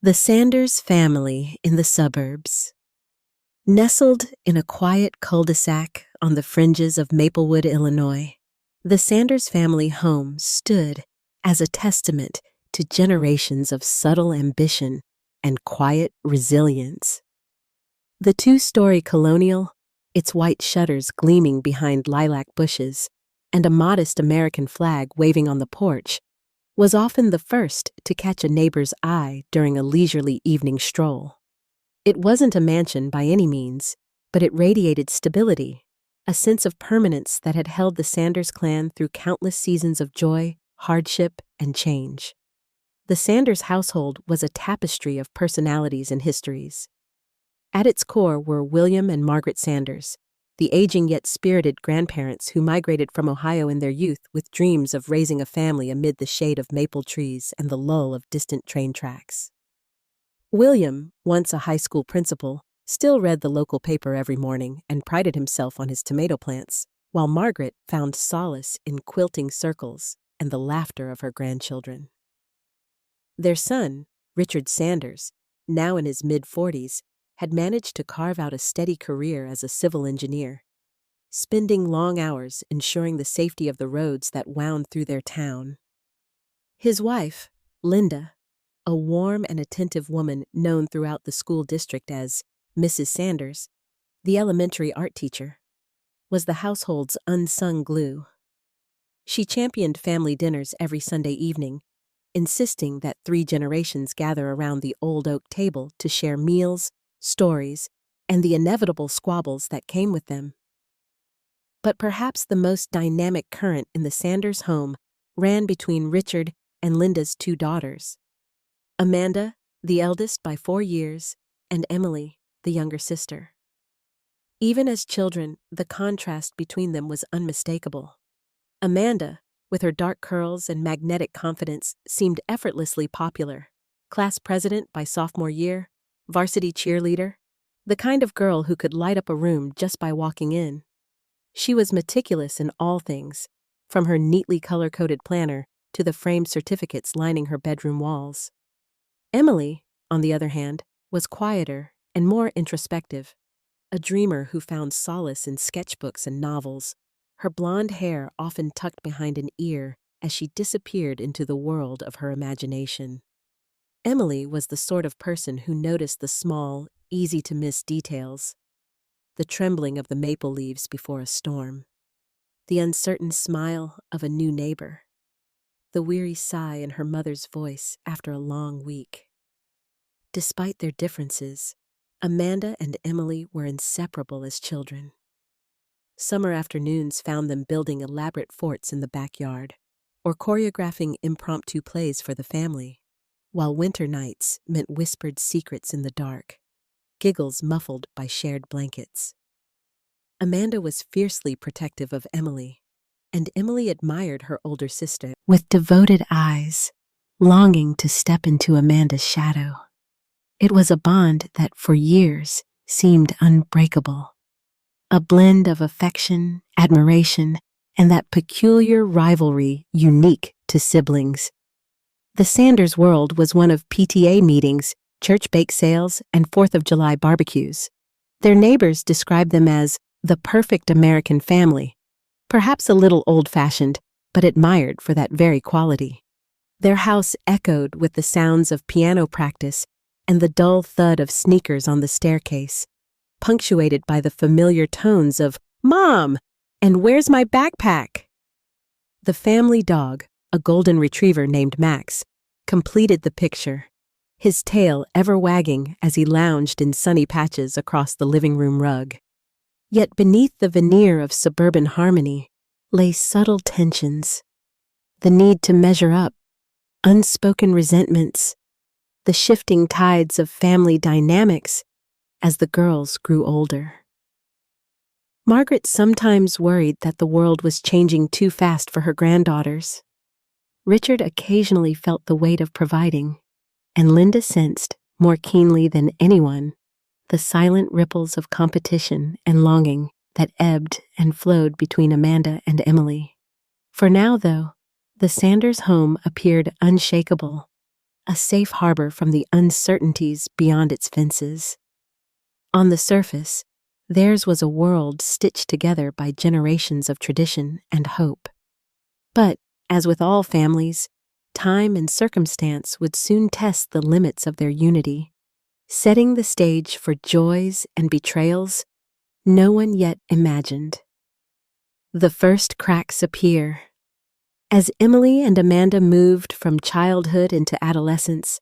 The Sanders family in the suburbs. Nestled in a quiet cul-de-sac on the fringes of Maplewood, Illinois, the Sanders family home stood as a testament to generations of subtle ambition and quiet resilience. The two-story colonial, its white shutters gleaming behind lilac bushes, and a modest American flag waving on the porch, was often the first to catch a neighbor's eye during a leisurely evening stroll. It wasn't a mansion by any means, but it radiated stability, a sense of permanence that had held the Sanders clan through countless seasons of joy, hardship, and change. The Sanders household was a tapestry of personalities and histories. At its core were William and Margaret Sanders, the aging yet spirited grandparents who migrated from Ohio in their youth with dreams of raising a family amid the shade of maple trees and the lull of distant train tracks. William, once a high school principal, still read the local paper every morning and prided himself on his tomato plants, while Margaret found solace in quilting circles and the laughter of her grandchildren. Their son, Richard Sanders, now in his mid-40s, had managed to carve out a steady career as a civil engineer, spending long hours ensuring the safety of the roads that wound through their town. His wife, Linda, a warm and attentive woman known throughout the school district as Mrs. Sanders, the elementary art teacher, was the household's unsung glue. She championed family dinners every Sunday evening, insisting that 3 generations gather around the old oak table to share meals, stories, and the inevitable squabbles that came with them. But perhaps the most dynamic current in the Sanders home ran between Richard and Linda's 2 daughters, Amanda, the eldest by 4 years, and Emily, the younger sister. Even as children, the contrast between them was unmistakable. Amanda, with her dark curls and magnetic confidence, seemed effortlessly popular, class president by sophomore year, varsity cheerleader, the kind of girl who could light up a room just by walking in. She was meticulous in all things, from her neatly color-coded planner to the framed certificates lining her bedroom walls. Emily, on the other hand, was quieter and more introspective, a dreamer who found solace in sketchbooks and novels, her blonde hair often tucked behind an ear as she disappeared into the world of her imagination. Emily was the sort of person who noticed the small, easy-to-miss details, the trembling of the maple leaves before a storm, the uncertain smile of a new neighbor, the weary sigh in her mother's voice after a long week. Despite their differences, Amanda and Emily were inseparable as children. Summer afternoons found them building elaborate forts in the backyard or choreographing impromptu plays for the family, while winter nights meant whispered secrets in the dark, giggles muffled by shared blankets. Amanda was fiercely protective of Emily, and Emily admired her older sister with devoted eyes, longing to step into Amanda's shadow. It was a bond that for years seemed unbreakable, a blend of affection, admiration, and that peculiar rivalry unique to siblings. The Sanders world was one of PTA meetings, church bake sales, and 4th of July barbecues. Their neighbors described them as the perfect American family, perhaps a little old-fashioned, but admired for that very quality. Their house echoed with the sounds of piano practice and the dull thud of sneakers on the staircase, punctuated by the familiar tones of "Mom!" and "Where's my backpack?" The family dog, a golden retriever named Max, completed the picture, his tail ever wagging as he lounged in sunny patches across the living room rug. Yet beneath the veneer of suburban harmony lay subtle tensions, the need to measure up, unspoken resentments, the shifting tides of family dynamics as the girls grew older. Margaret sometimes worried that the world was changing too fast for her granddaughters. Richard occasionally felt the weight of providing, and Linda sensed, more keenly than anyone, the silent ripples of competition and longing that ebbed and flowed between Amanda and Emily. For now, though, the Sanders home appeared unshakable, a safe harbor from the uncertainties beyond its fences. On the surface, theirs was a world stitched together by generations of tradition and hope. But, as with all families, time and circumstance would soon test the limits of their unity, setting the stage for joys and betrayals no one yet imagined. The first cracks appear. As Emily and Amanda moved from childhood into adolescence,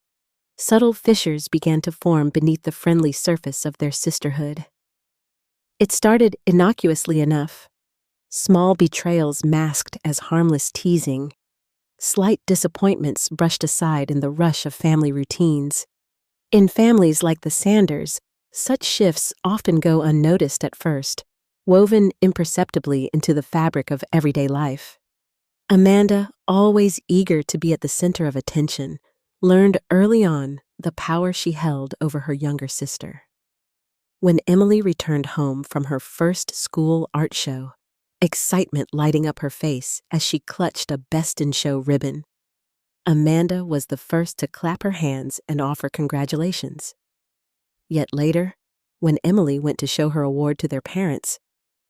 subtle fissures began to form beneath the friendly surface of their sisterhood. It started innocuously enough, small betrayals masked as harmless teasing, slight disappointments brushed aside in the rush of family routines. In families like the Sanders, such shifts often go unnoticed at first, woven imperceptibly into the fabric of everyday life. Amanda, always eager to be at the center of attention, learned early on the power she held over her younger sister. When Emily returned home from her first school art show, excitement lighting up her face as she clutched a Best in Show ribbon, Amanda was the first to clap her hands and offer congratulations. Yet later, when Emily went to show her award to their parents,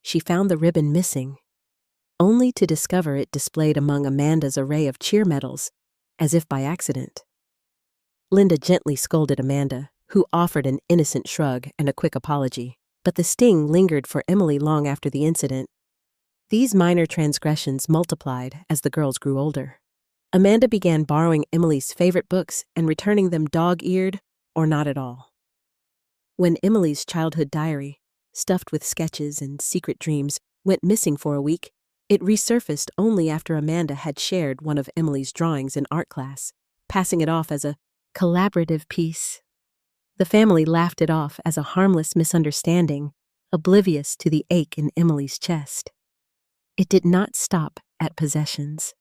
she found the ribbon missing, only to discover it displayed among Amanda's array of cheer medals, as if by accident. Linda gently scolded Amanda, who offered an innocent shrug and a quick apology, but the sting lingered for Emily long after the incident. These minor transgressions multiplied as the girls grew older. Amanda began borrowing Emily's favorite books and returning them dog-eared or not at all. When Emily's childhood diary, stuffed with sketches and secret dreams, went missing for a week, it resurfaced only after Amanda had shared one of Emily's drawings in art class, passing it off as a collaborative piece. The family laughed it off as a harmless misunderstanding, oblivious to the ache in Emily's chest. It did not stop at possessions.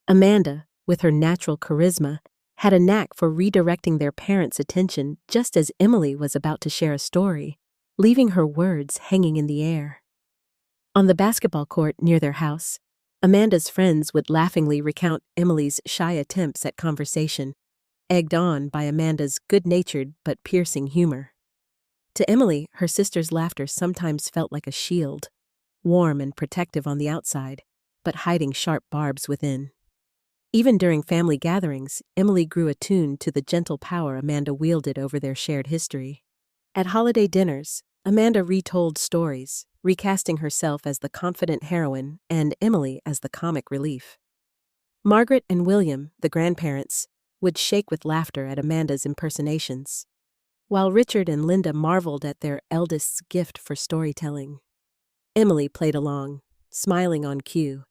Amanda, with her natural charisma, had a knack for redirecting their parents' attention just as Emily was about to share a story, leaving her words hanging in the air. On the basketball court near their house, Amanda's friends would laughingly recount Emily's shy attempts at conversation, egged on by Amanda's good-natured but piercing humor. To Emily, her sister's laughter sometimes felt like a shield, warm and protective on the outside, but hiding sharp barbs within. Even during family gatherings, Emily grew attuned to the gentle power Amanda wielded over their shared history. At holiday dinners, Amanda retold stories, recasting herself as the confident heroine and Emily as the comic relief. Margaret and William, the grandparents, would shake with laughter at Amanda's impersonations, while Richard and Linda marveled at their eldest's gift for storytelling. Emily played along, smiling on cue,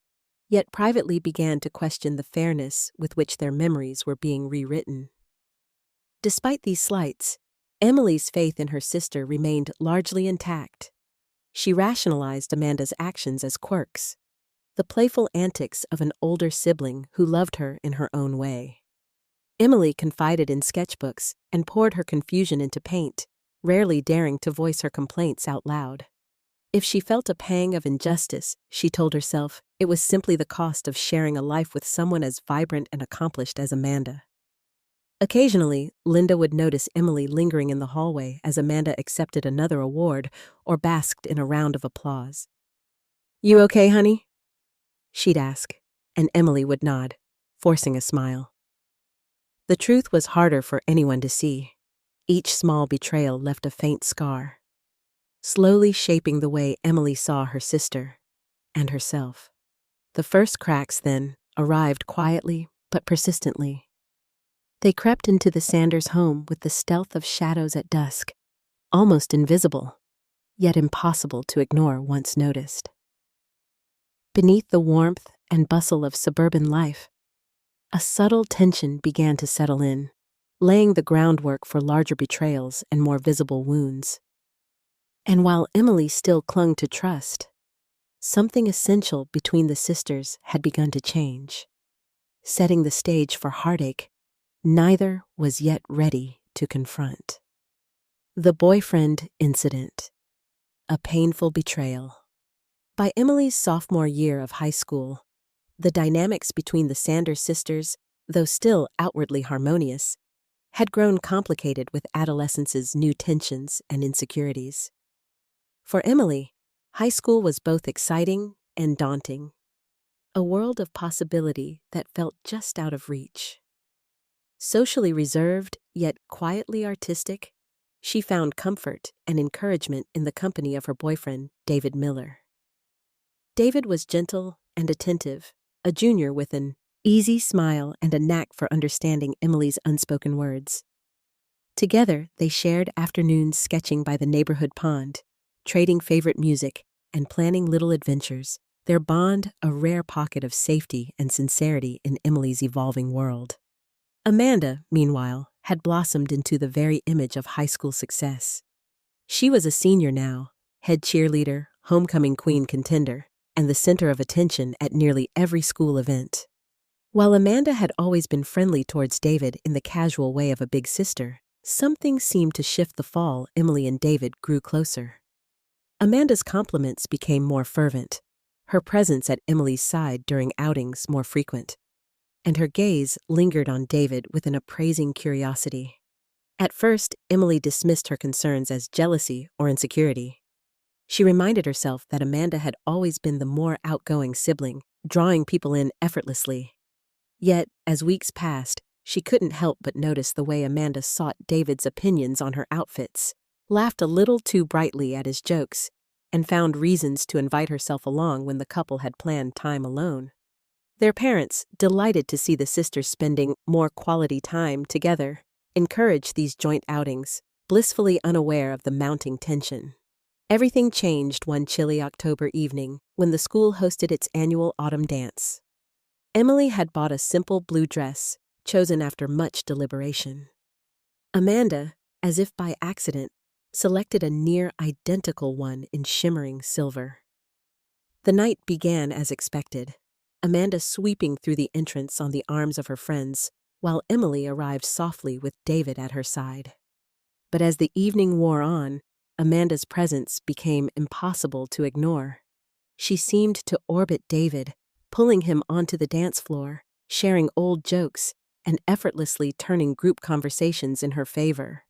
yet privately began to question the fairness with which their memories were being rewritten. Despite these slights, Emily's faith in her sister remained largely intact. She rationalized Amanda's actions as quirks, the playful antics of an older sibling who loved her in her own way. Emily confided in sketchbooks and poured her confusion into paint, rarely daring to voice her complaints out loud. If she felt a pang of injustice, she told herself it was simply the cost of sharing a life with someone as vibrant and accomplished as Amanda. Occasionally, Linda would notice Emily lingering in the hallway as Amanda accepted another award or basked in a round of applause. "You okay, honey?" she'd ask, and Emily would nod, forcing a smile. The truth was harder for anyone to see. Each small betrayal left a faint scar, slowly shaping the way Emily saw her sister and herself. The first cracks, then, arrived quietly but persistently. They crept into the Sanders home with the stealth of shadows at dusk, almost invisible, yet impossible to ignore once noticed. Beneath the warmth and bustle of suburban life, a subtle tension began to settle in, laying the groundwork for larger betrayals and more visible wounds. And while Emily still clung to trust, something essential between the sisters had begun to change, setting the stage for heartache neither was yet ready to confront. The boyfriend incident, a painful betrayal. By Emily's sophomore year of high school, the dynamics between the Sanders sisters though still outwardly harmonious, had grown complicated with adolescence's new tensions and insecurities. For Emily, high school was both exciting and daunting, a world of possibility that felt just out of reach. Socially reserved, yet quietly artistic, she found comfort and encouragement in the company of her boyfriend, David Miller. David was gentle and attentive, a junior with an easy smile and a knack for understanding Emily's unspoken words. Together, they shared afternoons sketching by the neighborhood pond, trading favorite music, and planning little adventures, their bond a rare pocket of safety and sincerity in Emily's evolving world. Amanda, meanwhile, had blossomed into the very image of high school success. She was a senior now, head cheerleader, homecoming queen contender, and the center of attention at nearly every school event. While Amanda had always been friendly towards David in the casual way of a big sister, something seemed to shift the fall Emily and David grew closer. Amanda's compliments became more fervent, her presence at Emily's side during outings more frequent, and her gaze lingered on David with an appraising curiosity. At first, Emily dismissed her concerns as jealousy or insecurity. She reminded herself that Amanda had always been the more outgoing sibling, drawing people in effortlessly. Yet, as weeks passed, she couldn't help but notice the way Amanda sought David's opinions on her outfits, laughed a little too brightly at his jokes, and found reasons to invite herself along when the couple had planned time alone. Their parents, delighted to see the sisters spending more quality time together, encouraged these joint outings, blissfully unaware of the mounting tension. Everything changed one chilly October evening when the school hosted its annual autumn dance. Emily had bought a simple blue dress, chosen after much deliberation. Amanda, as if by accident, selected a near-identical one in shimmering silver. The night began as expected, Amanda sweeping through the entrance on the arms of her friends, while Emily arrived softly with David at her side. But as the evening wore on, Amanda's presence became impossible to ignore. She seemed to orbit David, pulling him onto the dance floor, sharing old jokes, and effortlessly turning group conversations in her favor.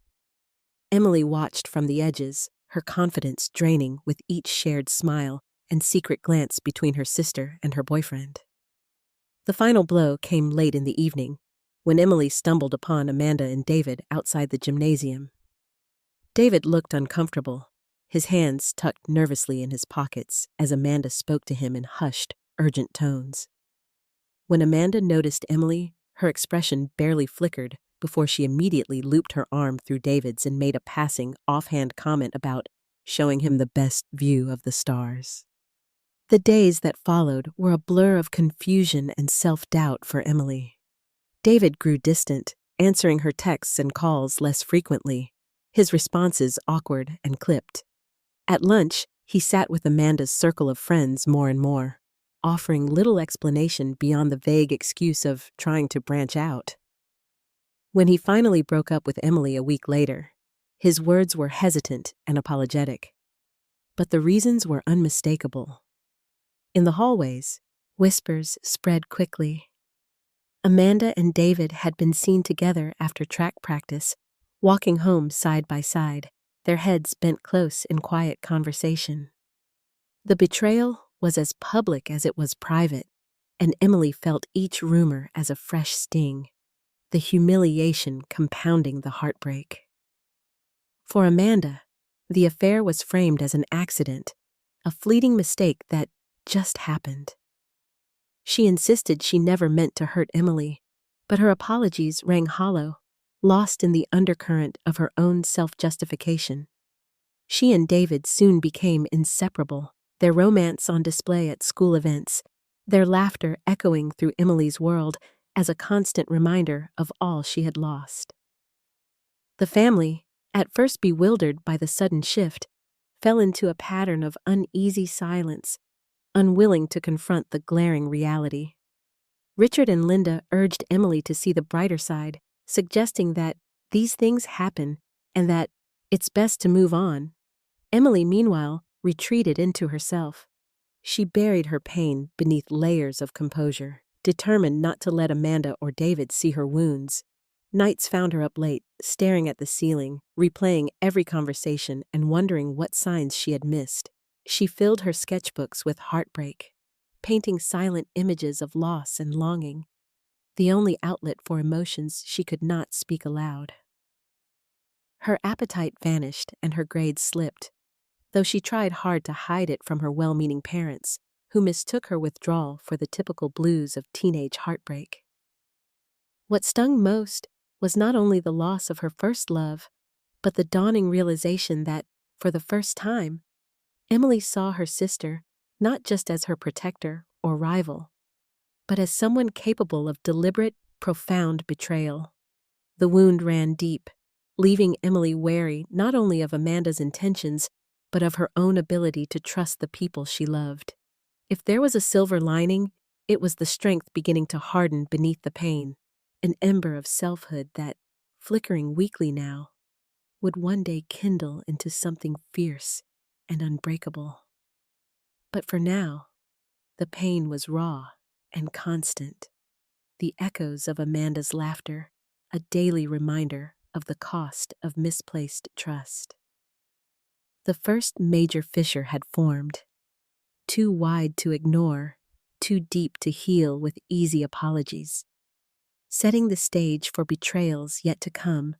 Emily watched from the edges, her confidence draining with each shared smile and secret glance between her sister and her boyfriend. The final blow came late in the evening, when Emily stumbled upon Amanda and David outside the gymnasium. David looked uncomfortable, his hands tucked nervously in his pockets as Amanda spoke to him in hushed, urgent tones. When Amanda noticed Emily, her expression barely flickered before she immediately looped her arm through David's and made a passing, offhand comment about showing him the best view of the stars. The days that followed were a blur of confusion and self-doubt for Emily. David grew distant, answering her texts and calls less frequently, his responses awkward and clipped. At lunch, he sat with Amanda's circle of friends more and more, offering little explanation beyond the vague excuse of trying to branch out. When he finally broke up with Emily a week later, his words were hesitant and apologetic. But the reasons were unmistakable. In the hallways, whispers spread quickly. Amanda and David had been seen together after track practice, walking home side by side, their heads bent close in quiet conversation. The betrayal was as public as it was private, and Emily felt each rumor as a fresh sting, the humiliation compounding the heartbreak. For Amanda, the affair was framed as an accident, a fleeting mistake that just happened. She insisted she never meant to hurt Emily, but her apologies rang hollow, lost in the undercurrent of her own self-justification. She and David soon became inseparable, their romance on display at school events, their laughter echoing through Emily's world as a constant reminder of all she had lost. The family, at first bewildered by the sudden shift, fell into a pattern of uneasy silence, unwilling to confront the glaring reality. Richard and Linda urged Emily to see the brighter side, suggesting that these things happen and that it's best to move on. Emily, meanwhile, retreated into herself. She buried her pain beneath layers of composure, determined not to let Amanda or David see her wounds. Nights found her up late, staring at the ceiling, replaying every conversation and wondering what signs she had missed. She filled her sketchbooks with heartbreak, painting silent images of loss and longing, the only outlet for emotions she could not speak aloud. Her appetite vanished and her grades slipped, though she tried hard to hide it from her well-meaning parents, who mistook her withdrawal for the typical blues of teenage heartbreak. What stung most was not only the loss of her first love, but the dawning realization that, for the first time, Emily saw her sister not just as her protector or rival, but as someone capable of deliberate, profound betrayal. The wound ran deep, leaving Emily wary not only of Amanda's intentions, but of her own ability to trust the people she loved. If there was a silver lining, it was the strength beginning to harden beneath the pain, an ember of selfhood that, flickering weakly now, would one day kindle into something fierce and unbreakable. But for now, the pain was raw and constant, the echoes of Amanda's laughter, a daily reminder of the cost of misplaced trust. The first major fissure had formed, too wide to ignore, too deep to heal with easy apologies, setting the stage for betrayals yet to come,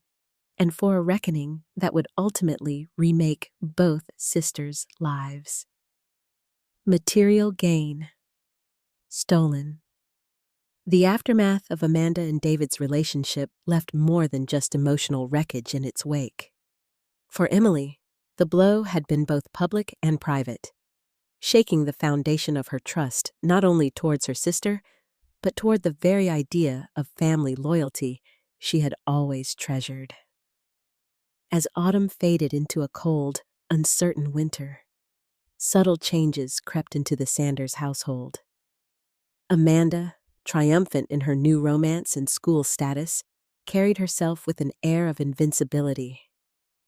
and for a reckoning that would ultimately remake both sisters' lives. Material gain. Stolen. The aftermath of Amanda and David's relationship left more than just emotional wreckage in its wake. For Emily, the blow had been both public and private, shaking the foundation of her trust not only towards her sister, but toward the very idea of family loyalty she had always treasured. As autumn faded into a cold, uncertain winter, subtle changes crept into the Sanders household. Amanda, triumphant in her new romance and school status, carried herself with an air of invincibility.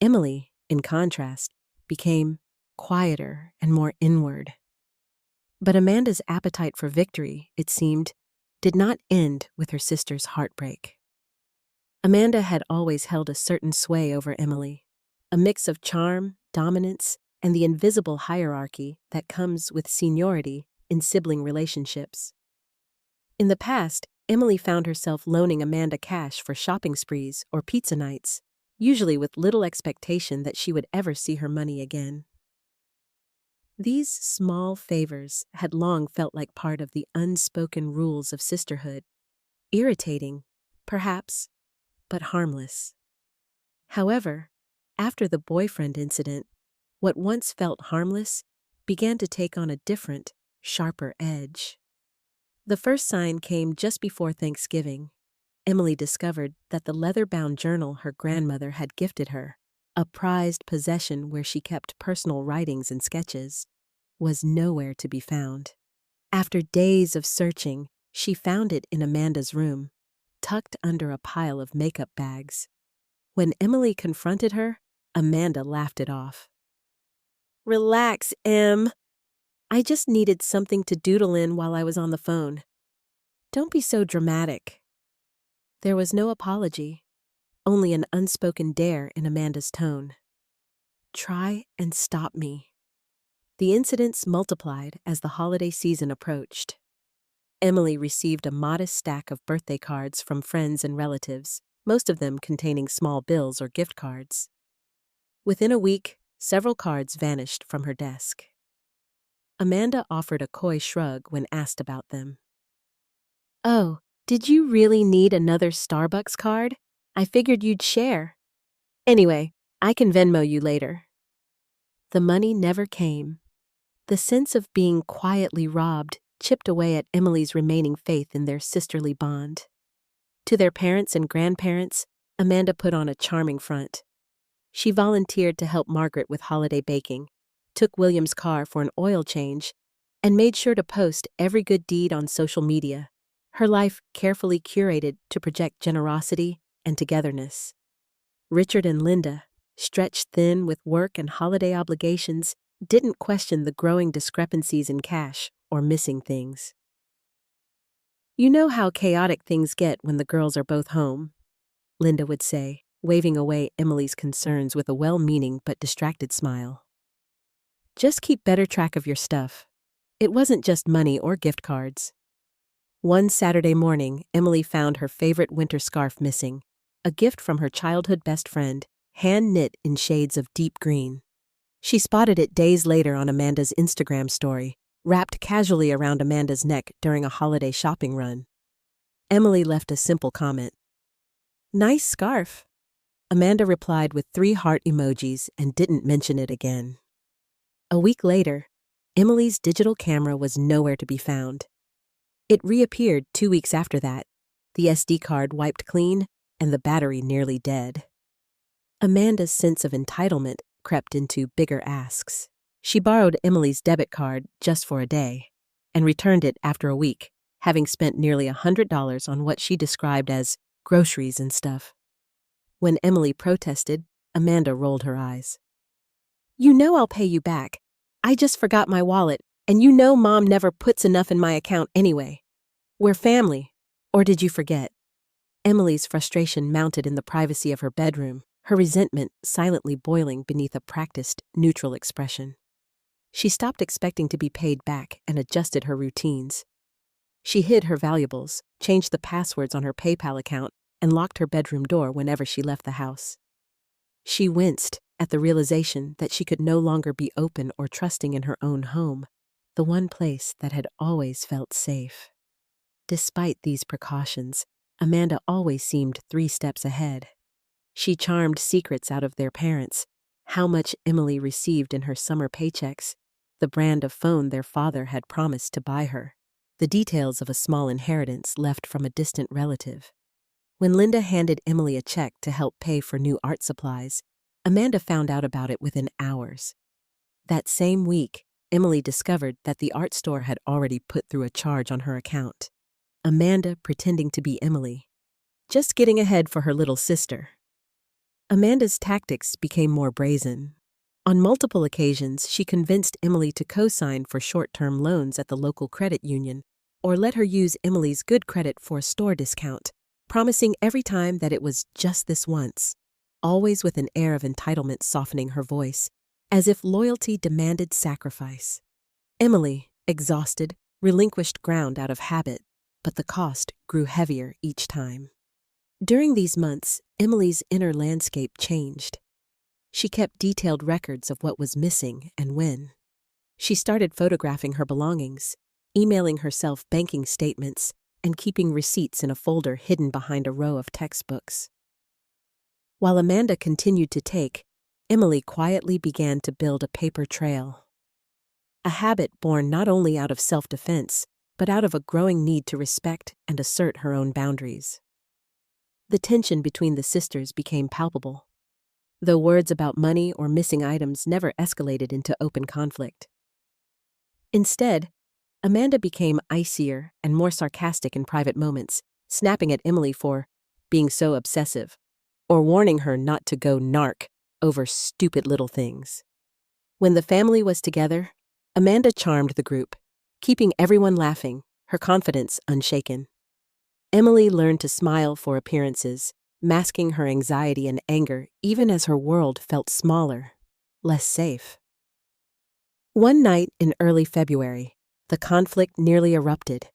Emily, in contrast, became quieter and more inward. But Amanda's appetite for victory, it seemed, did not end with her sister's heartbreak. Amanda had always held a certain sway over Emily, a mix of charm, dominance, and the invisible hierarchy that comes with seniority in sibling relationships. In the past, Emily found herself loaning Amanda cash for shopping sprees or pizza nights, usually with little expectation that she would ever see her money again. These small favors had long felt like part of the unspoken rules of sisterhood, irritating, perhaps, but harmless. However, after the boyfriend incident, what once felt harmless began to take on a different, sharper edge. The first sign came just before Thanksgiving. Emily discovered that the leather-bound journal her grandmother had gifted her, a prized possession where she kept personal writings and sketches, was nowhere to be found. After days of searching, she found it in Amanda's room, tucked under a pile of makeup bags. When Emily confronted her, Amanda laughed it off. "Relax, Em. I just needed something to doodle in while I was on the phone. Don't be so dramatic." There was no apology, only an unspoken dare in Amanda's tone. "Try and stop me." The incidents multiplied as the holiday season approached. Emily received a modest stack of birthday cards from friends and relatives, most of them containing small bills or gift cards. Within a week, several cards vanished from her desk. Amanda offered a coy shrug when asked about them. "Oh, did you really need another Starbucks card? I figured you'd share. Anyway, I can Venmo you later." The money never came. The sense of being quietly robbed chipped away at Emily's remaining faith in their sisterly bond. To their parents and grandparents, Amanda put on a charming front. She volunteered to help Margaret with holiday baking, took William's car for an oil change, and made sure to post every good deed on social media, her life carefully curated to project generosity and togetherness. Richard and Linda, stretched thin with work and holiday obligations, didn't question the growing discrepancies in cash or missing things. You know how chaotic things get when the girls are both home, Linda would say, waving away Emily's concerns with a well-meaning but distracted smile. Just keep better track of your stuff. It wasn't just money or gift cards. One Saturday morning, Emily found her favorite winter scarf missing, a gift from her childhood best friend, hand-knit in shades of deep green. She spotted it days later on Amanda's Instagram story, wrapped casually around Amanda's neck during a holiday shopping run. Emily left a simple comment. "Nice scarf." Amanda replied with 3 heart emojis and didn't mention it again. A week later, Emily's digital camera was nowhere to be found. It reappeared 2 weeks after that, the SD card wiped clean and the battery nearly dead. Amanda's sense of entitlement crept into bigger asks. She borrowed Emily's debit card just for a day and returned it after a week, having spent nearly $100 on what she described as groceries and stuff. When Emily protested, Amanda rolled her eyes. "You know I'll pay you back. I just forgot my wallet, and you know Mom never puts enough in my account anyway. We're family. Or did you forget?" Emily's frustration mounted in the privacy of her bedroom, her resentment silently boiling beneath a practiced, neutral expression. She stopped expecting to be paid back and adjusted her routines. She hid her valuables, changed the passwords on her PayPal account, and locked her bedroom door whenever she left the house. She winced at the realization that she could no longer be open or trusting in her own home, the one place that had always felt safe. Despite these precautions, Amanda always seemed 3 steps ahead. She charmed secrets out of their parents, how much Emily received in her summer paychecks, the brand of phone their father had promised to buy her, the details of a small inheritance left from a distant relative. When Linda handed Emily a check to help pay for new art supplies, Amanda found out about it within hours. That same week, Emily discovered that the art store had already put through a charge on her account. Amanda pretending to be Emily, just getting ahead for her little sister. Amanda's tactics became more brazen. On multiple occasions, she convinced Emily to co-sign for short-term loans at the local credit union or let her use Emily's good credit for a store discount, promising every time that it was just this once, always with an air of entitlement softening her voice, as if loyalty demanded sacrifice. Emily, exhausted, relinquished ground out of habit, but the cost grew heavier each time. During these months, Emily's inner landscape changed. She kept detailed records of what was missing and when. She started photographing her belongings, emailing herself banking statements, and keeping receipts in a folder hidden behind a row of textbooks. While Amanda continued to take, Emily quietly began to build a paper trail. A habit born not only out of self-defense, but out of a growing need to respect and assert her own boundaries. The tension between the sisters became palpable, though words about money or missing items never escalated into open conflict. Instead, Amanda became icier and more sarcastic in private moments, snapping at Emily for being so obsessive, or warning her not to go narc over stupid little things. When the family was together, Amanda charmed the group, keeping everyone laughing, her confidence unshaken. Emily learned to smile for appearances, masking her anxiety and anger even as her world felt smaller, less safe. One night in early February, the conflict nearly erupted.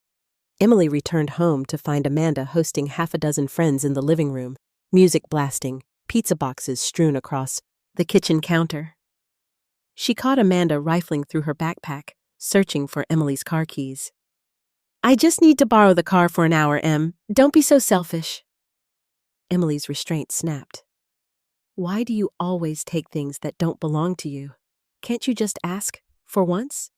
Emily returned home to find Amanda hosting 6 friends in the living room, music blasting, pizza boxes strewn across the kitchen counter. She caught Amanda rifling through her backpack, searching for Emily's car keys. "I just need to borrow the car for an hour, Em. Don't be so selfish." Emily's restraint snapped. "Why do you always take things that don't belong to you? Can't you just ask, for once?"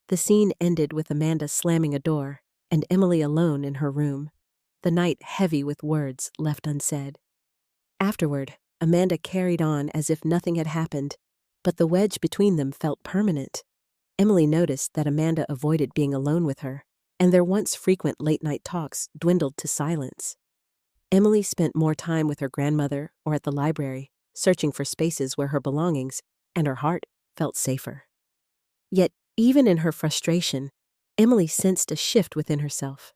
The scene ended with Amanda slamming a door and Emily alone in her room, the night heavy with words left unsaid. Afterward, Amanda carried on as if nothing had happened, but the wedge between them felt permanent. Emily noticed that Amanda avoided being alone with her, and their once frequent late-night talks dwindled to silence. Emily spent more time with her grandmother or at the library, searching for spaces where her belongings and her heart felt safer. Yet, even in her frustration, Emily sensed a shift within herself.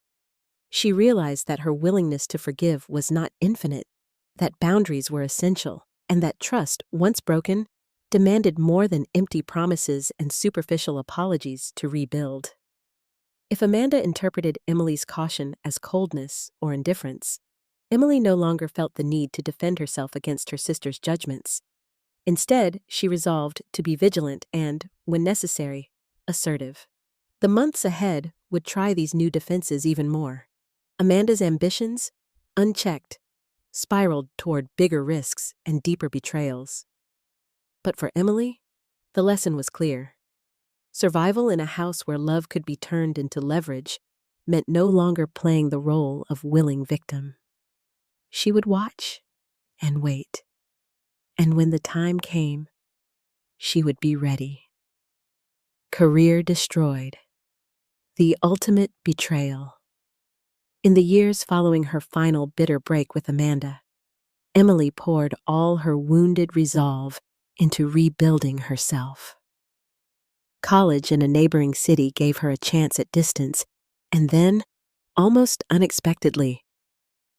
She realized that her willingness to forgive was not infinite, that boundaries were essential, and that trust, once broken, demanded more than empty promises and superficial apologies to rebuild. If Amanda interpreted Emily's caution as coldness or indifference, Emily no longer felt the need to defend herself against her sister's judgments. Instead, she resolved to be vigilant and, when necessary, assertive. The months ahead would try these new defenses even more. Amanda's ambitions, unchecked, spiraled toward bigger risks and deeper betrayals. But for Emily, the lesson was clear. Survival in a house where love could be turned into leverage meant no longer playing the role of willing victim. She would watch and wait, and when the time came, she would be ready. Career destroyed. The ultimate betrayal. In the years following her final bitter break with Amanda, Emily poured all her wounded resolve into rebuilding herself. College in a neighboring city gave her a chance at distance, and then, almost unexpectedly,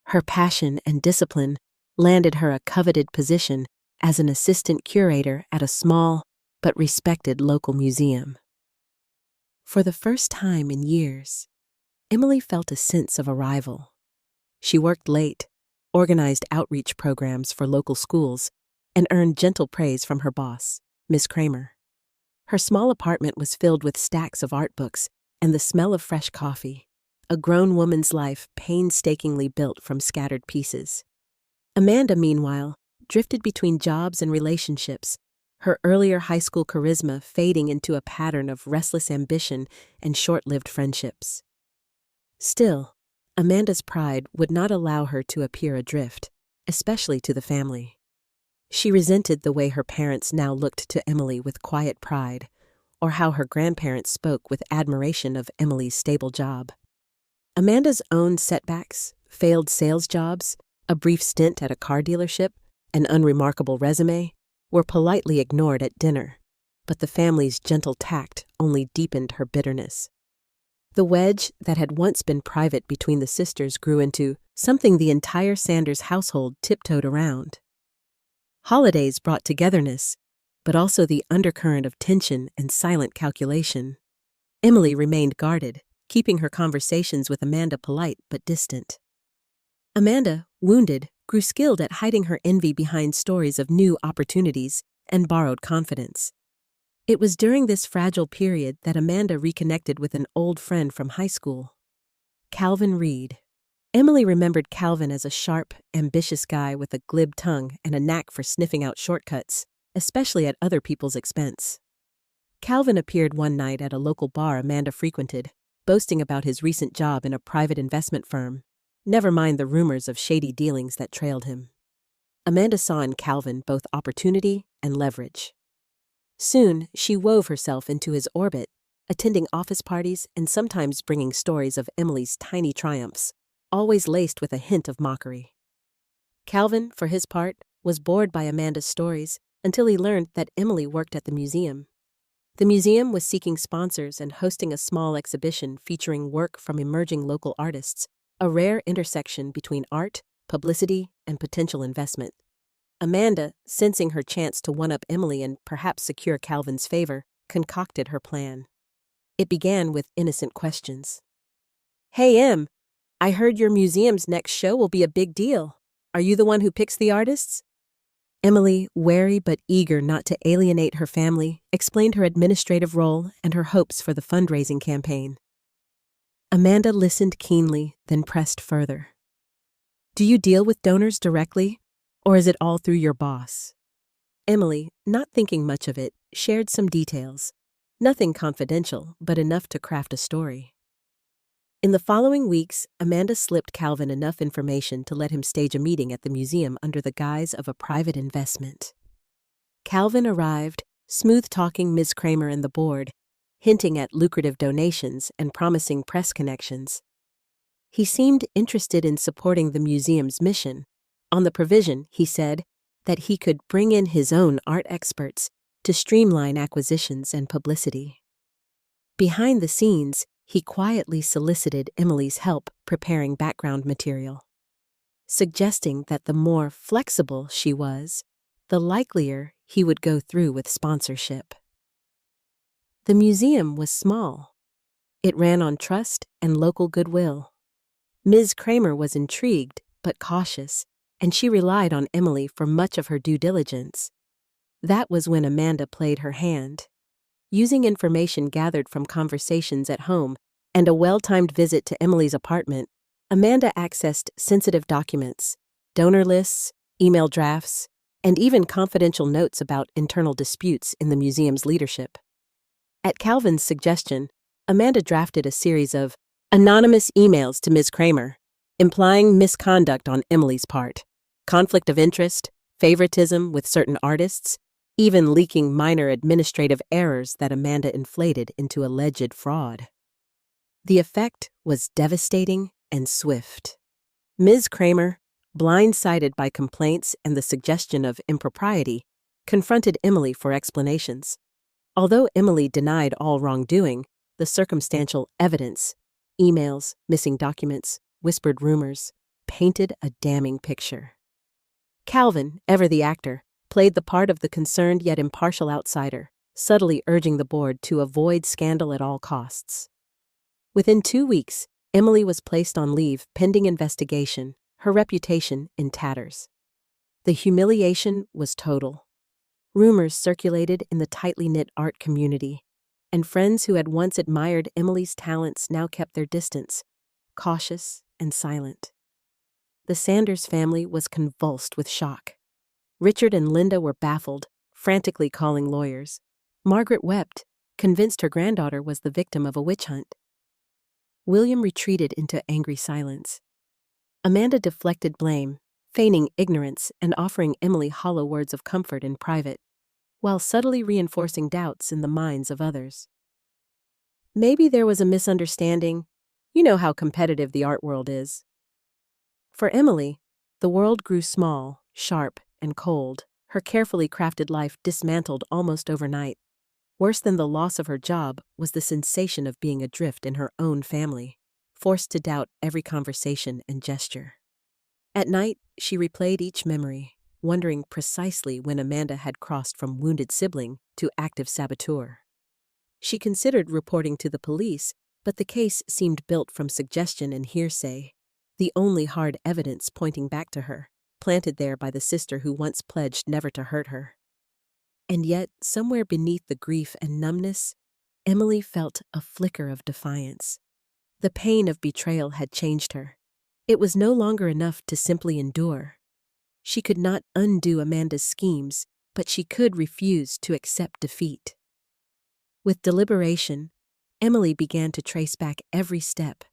her passion and discipline landed her a coveted position as an assistant curator at a small but respected local museum. For the first time in years, Emily felt a sense of arrival. She worked late, organized outreach programs for local schools, and earned gentle praise from her boss, Miss Kramer. Her small apartment was filled with stacks of art books and the smell of fresh coffee, a grown woman's life painstakingly built from scattered pieces. Amanda, meanwhile, drifted between jobs and relationships, her earlier high school charisma fading into a pattern of restless ambition and short-lived friendships. Still, Amanda's pride would not allow her to appear adrift, especially to the family. She resented the way her parents now looked to Emily with quiet pride, or how her grandparents spoke with admiration of Emily's stable job. Amanda's own setbacks, failed sales jobs, a brief stint at a car dealership, an unremarkable resume, were politely ignored at dinner, but the family's gentle tact only deepened her bitterness. The wedge that had once been private between the sisters grew into something the entire Sanders household tiptoed around. Holidays brought togetherness, but also the undercurrent of tension and silent calculation. Emily remained guarded, keeping her conversations with Amanda polite but distant. Amanda, wounded, grew skilled at hiding her envy behind stories of new opportunities and borrowed confidence. It was during this fragile period that Amanda reconnected with an old friend from high school, Calvin Reed. Emily remembered Calvin as a sharp, ambitious guy with a glib tongue and a knack for sniffing out shortcuts, especially at other people's expense. Calvin appeared one night at a local bar Amanda frequented, boasting about his recent job in a private investment firm, never mind the rumors of shady dealings that trailed him. Amanda saw in Calvin both opportunity and leverage. Soon, she wove herself into his orbit, attending office parties and sometimes bringing stories of Emily's tiny triumphs, always laced with a hint of mockery. Calvin, for his part, was bored by Amanda's stories until he learned that Emily worked at the museum. The museum was seeking sponsors and hosting a small exhibition featuring work from emerging local artists, a rare intersection between art, publicity, and potential investment. Amanda, sensing her chance to one-up Emily and perhaps secure Calvin's favor, concocted her plan. It began with innocent questions. "Hey, Em, I heard your museum's next show will be a big deal. Are you the one who picks the artists?" Emily, wary but eager not to alienate her family, explained her administrative role and her hopes for the fundraising campaign. Amanda listened keenly, then pressed further. "Do you deal with donors directly, or is it all through your boss?" Emily, not thinking much of it, shared some details. Nothing confidential, but enough to craft a story. In the following weeks, Amanda slipped Calvin enough information to let him stage a meeting at the museum under the guise of a private investment. Calvin arrived, smooth-talking Ms. Kramer and the board, hinting at lucrative donations and promising press connections. He seemed interested in supporting the museum's mission, on the provision, he said, that he could bring in his own art experts to streamline acquisitions and publicity. Behind the scenes, he quietly solicited Emily's help preparing background material, suggesting that the more flexible she was, the likelier he would go through with sponsorship. The museum was small. It ran on trust and local goodwill. Ms. Kramer was intrigued but cautious, and she relied on Emily for much of her due diligence. That was when Amanda played her hand. Using information gathered from conversations at home and a well-timed visit to Emily's apartment, Amanda accessed sensitive documents, donor lists, email drafts, and even confidential notes about internal disputes in the museum's leadership. At Calvin's suggestion, Amanda drafted a series of anonymous emails to Ms. Kramer, implying misconduct on Emily's part, conflict of interest, favoritism with certain artists, even leaking minor administrative errors that Amanda inflated into alleged fraud. The effect was devastating and swift. Ms. Kramer, blindsided by complaints and the suggestion of impropriety, confronted Emily for explanations. Although Emily denied all wrongdoing, the circumstantial evidence, emails, missing documents, whispered rumors, painted a damning picture. Calvin, ever the actor, played the part of the concerned yet impartial outsider, subtly urging the board to avoid scandal at all costs. Within 2 weeks, Emily was placed on leave pending investigation, her reputation in tatters. The humiliation was total. Rumors circulated in the tightly knit art community, and friends who had once admired Emily's talents now kept their distance, cautious and silent. The Sanders family was convulsed with shock. Richard and Linda were baffled, frantically calling lawyers. Margaret wept, convinced her granddaughter was the victim of a witch hunt. William retreated into angry silence. Amanda deflected blame, feigning ignorance and offering Emily hollow words of comfort in private, while subtly reinforcing doubts in the minds of others. Maybe there was a misunderstanding. You know how competitive the art world is. For Emily, the world grew small, sharp, and cold, her carefully crafted life dismantled almost overnight. Worse than the loss of her job was the sensation of being adrift in her own family, forced to doubt every conversation and gesture. At night, she replayed each memory, wondering precisely when Amanda had crossed from wounded sibling to active saboteur. She considered reporting to the police, but the case seemed built from suggestion and hearsay, the only hard evidence pointing back to her, planted there by the sister who once pledged never to hurt her. And yet, somewhere beneath the grief and numbness, Emily felt a flicker of defiance. The pain of betrayal had changed her. It was no longer enough to simply endure. She could not undo Amanda's schemes, but she could refuse to accept defeat. With deliberation, Emily began to trace back every step,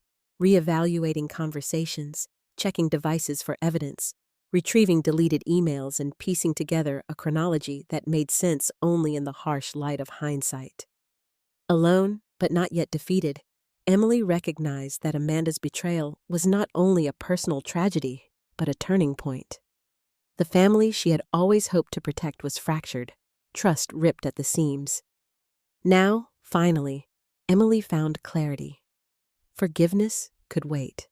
reevaluating conversations, checking devices for evidence, retrieving deleted emails and piecing together a chronology that made sense only in the harsh light of hindsight. Alone, but not yet defeated, Emily recognized that Amanda's betrayal was not only a personal tragedy, but a turning point. The family she had always hoped to protect was fractured, trust ripped at the seams. Now, finally, Emily found clarity. Forgiveness could wait.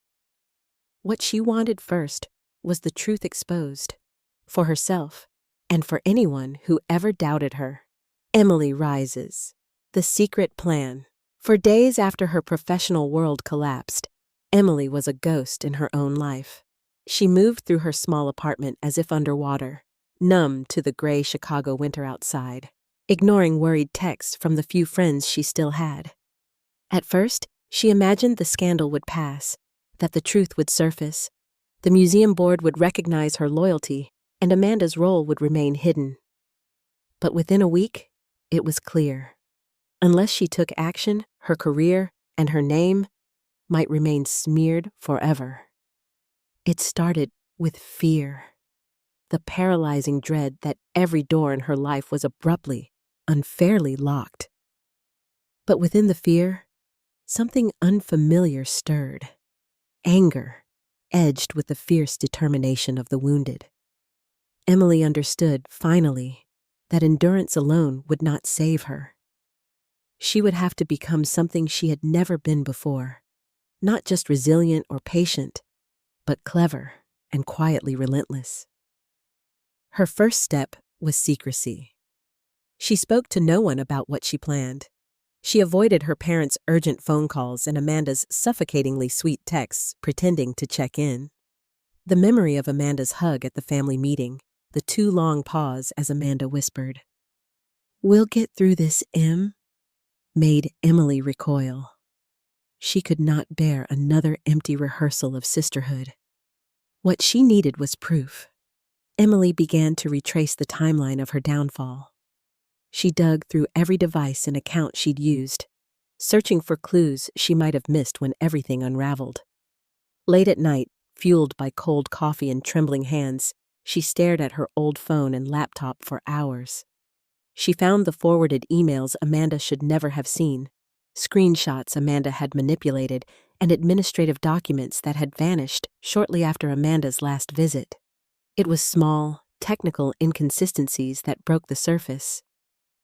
What she wanted first was the truth exposed, for herself and for anyone who ever doubted her. Emily rises. The secret plan. For days after her professional world collapsed, Emily was a ghost in her own life. She moved through her small apartment as if underwater, numb to the gray Chicago winter outside, ignoring worried texts from the few friends she still had. At first, she imagined the scandal would pass, that the truth would surface, the museum board would recognize her loyalty, and Amanda's role would remain hidden. But within a week, it was clear. Unless she took action, her career and her name might remain smeared forever. It started with fear, the paralyzing dread that every door in her life was abruptly, unfairly locked. But within the fear, something unfamiliar stirred. Anger, edged with the fierce determination of the wounded. Emily understood, finally, that endurance alone would not save her. She would have to become something she had never been before, not just resilient or patient, but clever and quietly relentless. Her first step was secrecy. She spoke to no one about what she planned. She avoided her parents' urgent phone calls and Amanda's suffocatingly sweet texts, pretending to check in. The memory of Amanda's hug at the family meeting, the too long pause as Amanda whispered, "We'll get through this, Em," made Emily recoil. She could not bear another empty rehearsal of sisterhood. What she needed was proof. Emily began to retrace the timeline of her downfall. She dug through every device and account she'd used, searching for clues she might have missed when everything unraveled. Late at night, fueled by cold coffee and trembling hands, she stared at her old phone and laptop for hours. She found the forwarded emails Amanda should never have seen, screenshots Amanda had manipulated, and administrative documents that had vanished shortly after Amanda's last visit. It was small, technical inconsistencies that broke the surface.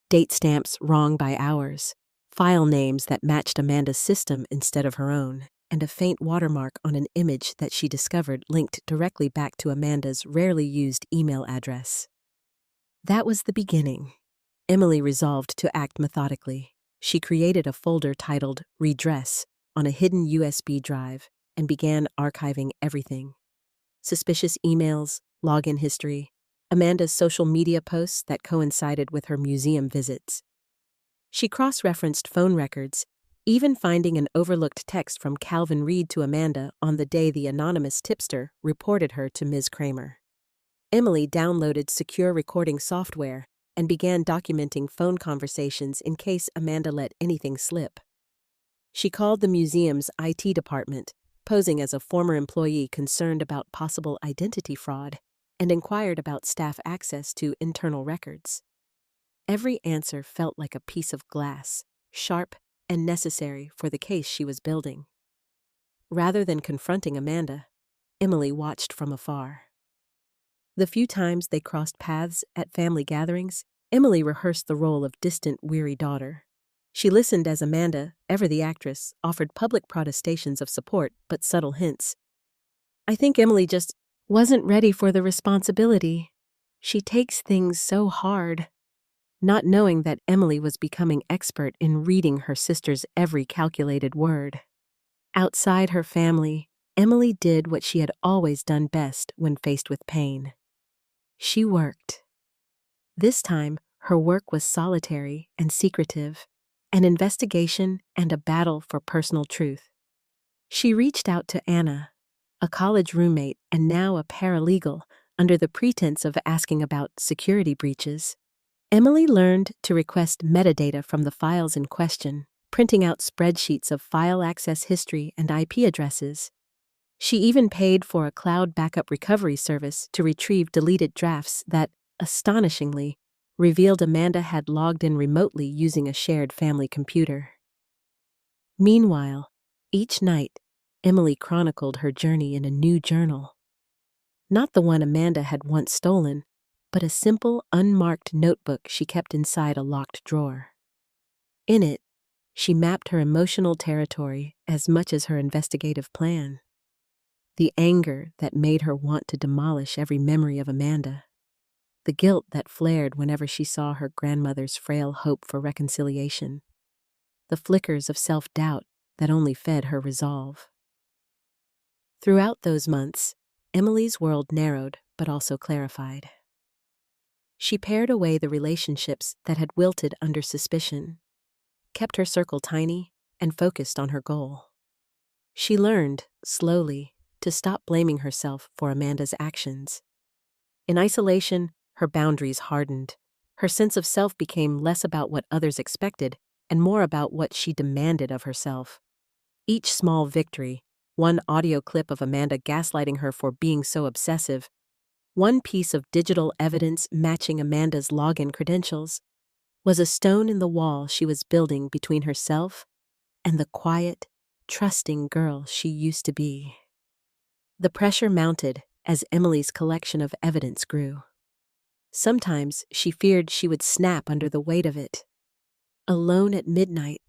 Date stamps wrong by hours, file names that matched Amanda's system instead of her own, and a faint watermark on an image that she discovered linked directly back to Amanda's rarely used email address. That was the beginning. Emily resolved to act methodically. She created a folder titled Redress on a hidden USB drive and began archiving everything. Suspicious emails, login history, Amanda's social media posts that coincided with her museum visits. She cross-referenced phone records, even finding an overlooked text from Calvin Reed to Amanda on the day the anonymous tipster reported her to Ms. Kramer. Emily downloaded secure recording software and began documenting phone conversations in case Amanda let anything slip. She called the museum's IT department, posing as a former employee concerned about possible identity fraud, and inquired about staff access to internal records. Every answer felt like a piece of glass, sharp and necessary for the case she was building. Rather than confronting Amanda, Emily watched from afar. The few times they crossed paths at family gatherings, Emily rehearsed the role of distant, weary daughter. She listened as Amanda, ever the actress, offered public protestations of support but subtle hints. "I think Emily just wasn't ready for the responsibility. She takes things so hard," not knowing that Emily was becoming expert in reading her sister's every calculated word. Outside her family, Emily did what she had always done best when faced with pain. She worked. This time, her work was solitary and secretive, an investigation and a battle for personal truth. She reached out to Anna, a college roommate and now a paralegal, under the pretense of asking about security breaches. Emily learned to request metadata from the files in question, printing out spreadsheets of file access history and IP addresses. She even paid for a cloud backup recovery service to retrieve deleted drafts that, astonishingly, revealed Amanda had logged in remotely using a shared family computer. Meanwhile, each night, Emily chronicled her journey in a new journal. Not the one Amanda had once stolen, but a simple, unmarked notebook she kept inside a locked drawer. In it, she mapped her emotional territory as much as her investigative plan. The anger that made her want to demolish every memory of Amanda. The guilt that flared whenever she saw her grandmother's frail hope for reconciliation. The flickers of self-doubt that only fed her resolve. Throughout those months, Emily's world narrowed but also clarified. She pared away the relationships that had wilted under suspicion, kept her circle tiny, and focused on her goal. She learned, slowly, to stop blaming herself for Amanda's actions. In isolation, her boundaries hardened. Her sense of self became less about what others expected and more about what she demanded of herself. Each small victory, one audio clip of Amanda gaslighting her for being so obsessive, one piece of digital evidence matching Amanda's login credentials, was a stone in the wall she was building between herself and the quiet, trusting girl she used to be. The pressure mounted as Emily's collection of evidence grew. Sometimes she feared she would snap under the weight of it. Alone at midnight,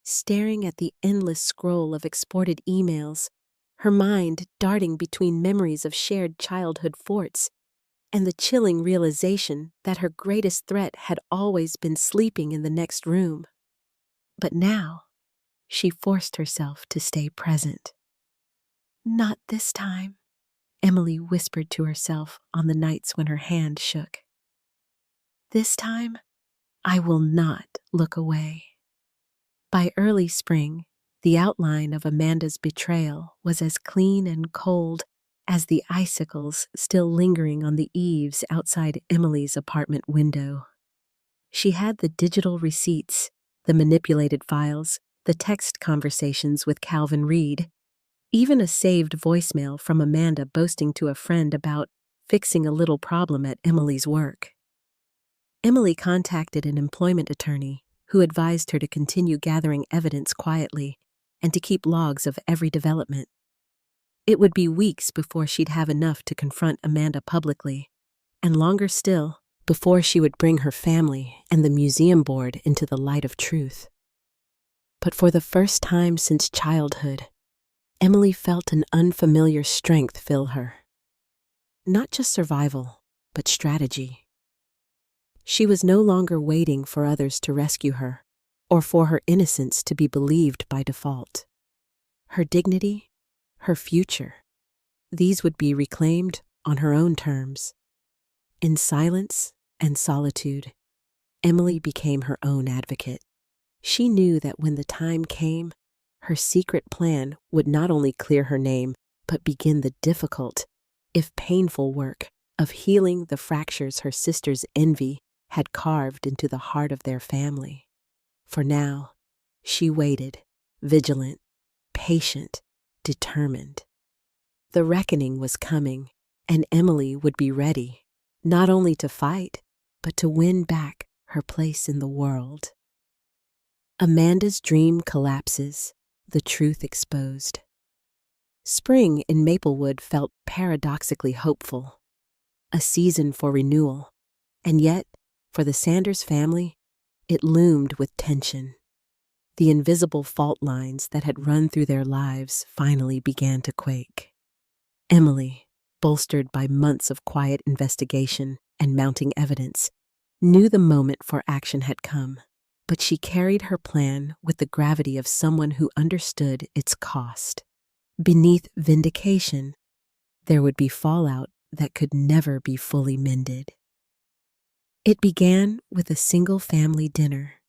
staring at the endless scroll of exported emails, her mind darting between memories of shared childhood forts and the chilling realization that her greatest threat had always been sleeping in the next room. But now, she forced herself to stay present. "Not this time," Emily whispered to herself on the nights when her hand shook. "This time, I will not look away." By early spring, the outline of Amanda's betrayal was as clean and cold as the icicles still lingering on the eaves outside Emily's apartment window. She had the digital receipts, the manipulated files, the text conversations with Calvin Reed, even a saved voicemail from Amanda boasting to a friend about fixing a little problem at Emily's work. Emily contacted an employment attorney who advised her to continue gathering evidence quietly and to keep logs of every development. It would be weeks before she'd have enough to confront Amanda publicly, and longer still before she would bring her family and the museum board into the light of truth. But for the first time since childhood, Emily felt an unfamiliar strength fill her. Not just survival, but strategy. She was no longer waiting for others to rescue her, or for her innocence to be believed by default. Her dignity, her future, these would be reclaimed on her own terms. In silence and solitude, Emily became her own advocate. She knew that when the time came, her secret plan would not only clear her name, but begin the difficult, if painful work of healing the fractures her sister's envy had carved into the heart of their family. For now, she waited, vigilant, patient, determined. The reckoning was coming, and Emily would be ready, not only to fight, but to win back her place in the world. Amanda's dream collapses, the truth exposed. Spring in Maplewood felt paradoxically hopeful, a season for renewal, and yet, for the Sanders family, it loomed with tension. The invisible fault lines that had run through their lives finally began to quake. Emily, bolstered by months of quiet investigation and mounting evidence, knew the moment for action had come, but she carried her plan with the gravity of someone who understood its cost. Beneath vindication, there would be fallout that could never be fully mended. It began with a single-family dinner.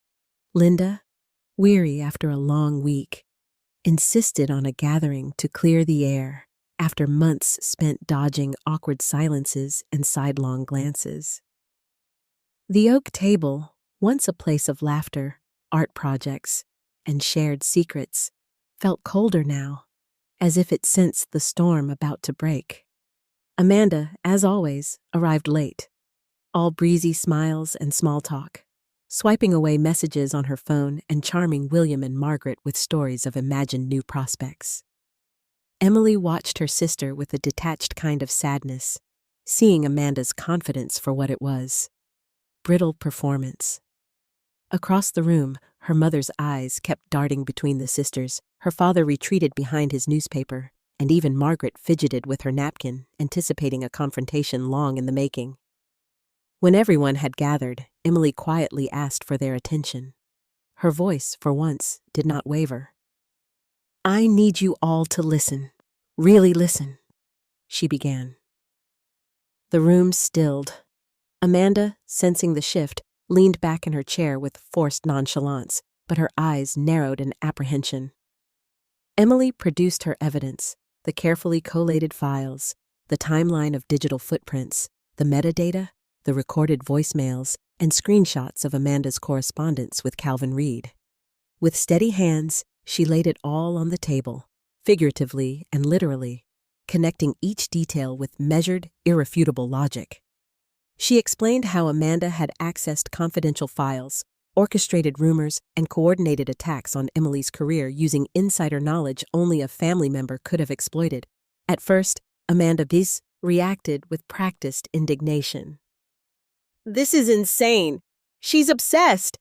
Linda, weary after a long week, insisted on a gathering to clear the air after months spent dodging awkward silences and sidelong glances. The oak table, once a place of laughter, art projects, and shared secrets, felt colder now, as if it sensed the storm about to break. Amanda, as always, arrived late, all breezy smiles and small talk, swiping away messages on her phone and charming William and Margaret with stories of imagined new prospects. Emily watched her sister with a detached kind of sadness, seeing Amanda's confidence for what it was: brittle performance. Across the room, her mother's eyes kept darting between the sisters, her father retreated behind his newspaper, and even Margaret fidgeted with her napkin, anticipating a confrontation long in the making. When everyone had gathered, Emily quietly asked for their attention. Her voice, for once, did not waver. "I need you all to listen, really listen," she began. The room stilled. Amanda, sensing the shift, leaned back in her chair with forced nonchalance, but her eyes narrowed in apprehension. Emily produced her evidence, the carefully collated files, the timeline of digital footprints, the metadata, the recorded voicemails, and screenshots of Amanda's correspondence with Calvin Reed. With steady hands, she laid it all on the table, figuratively and literally, connecting each detail with measured, irrefutable logic. She explained how Amanda had accessed confidential files, orchestrated rumors, and coordinated attacks on Emily's career using insider knowledge only a family member could have exploited. At first, Amanda Biss reacted with practiced indignation. "This is insane. She's obsessed,"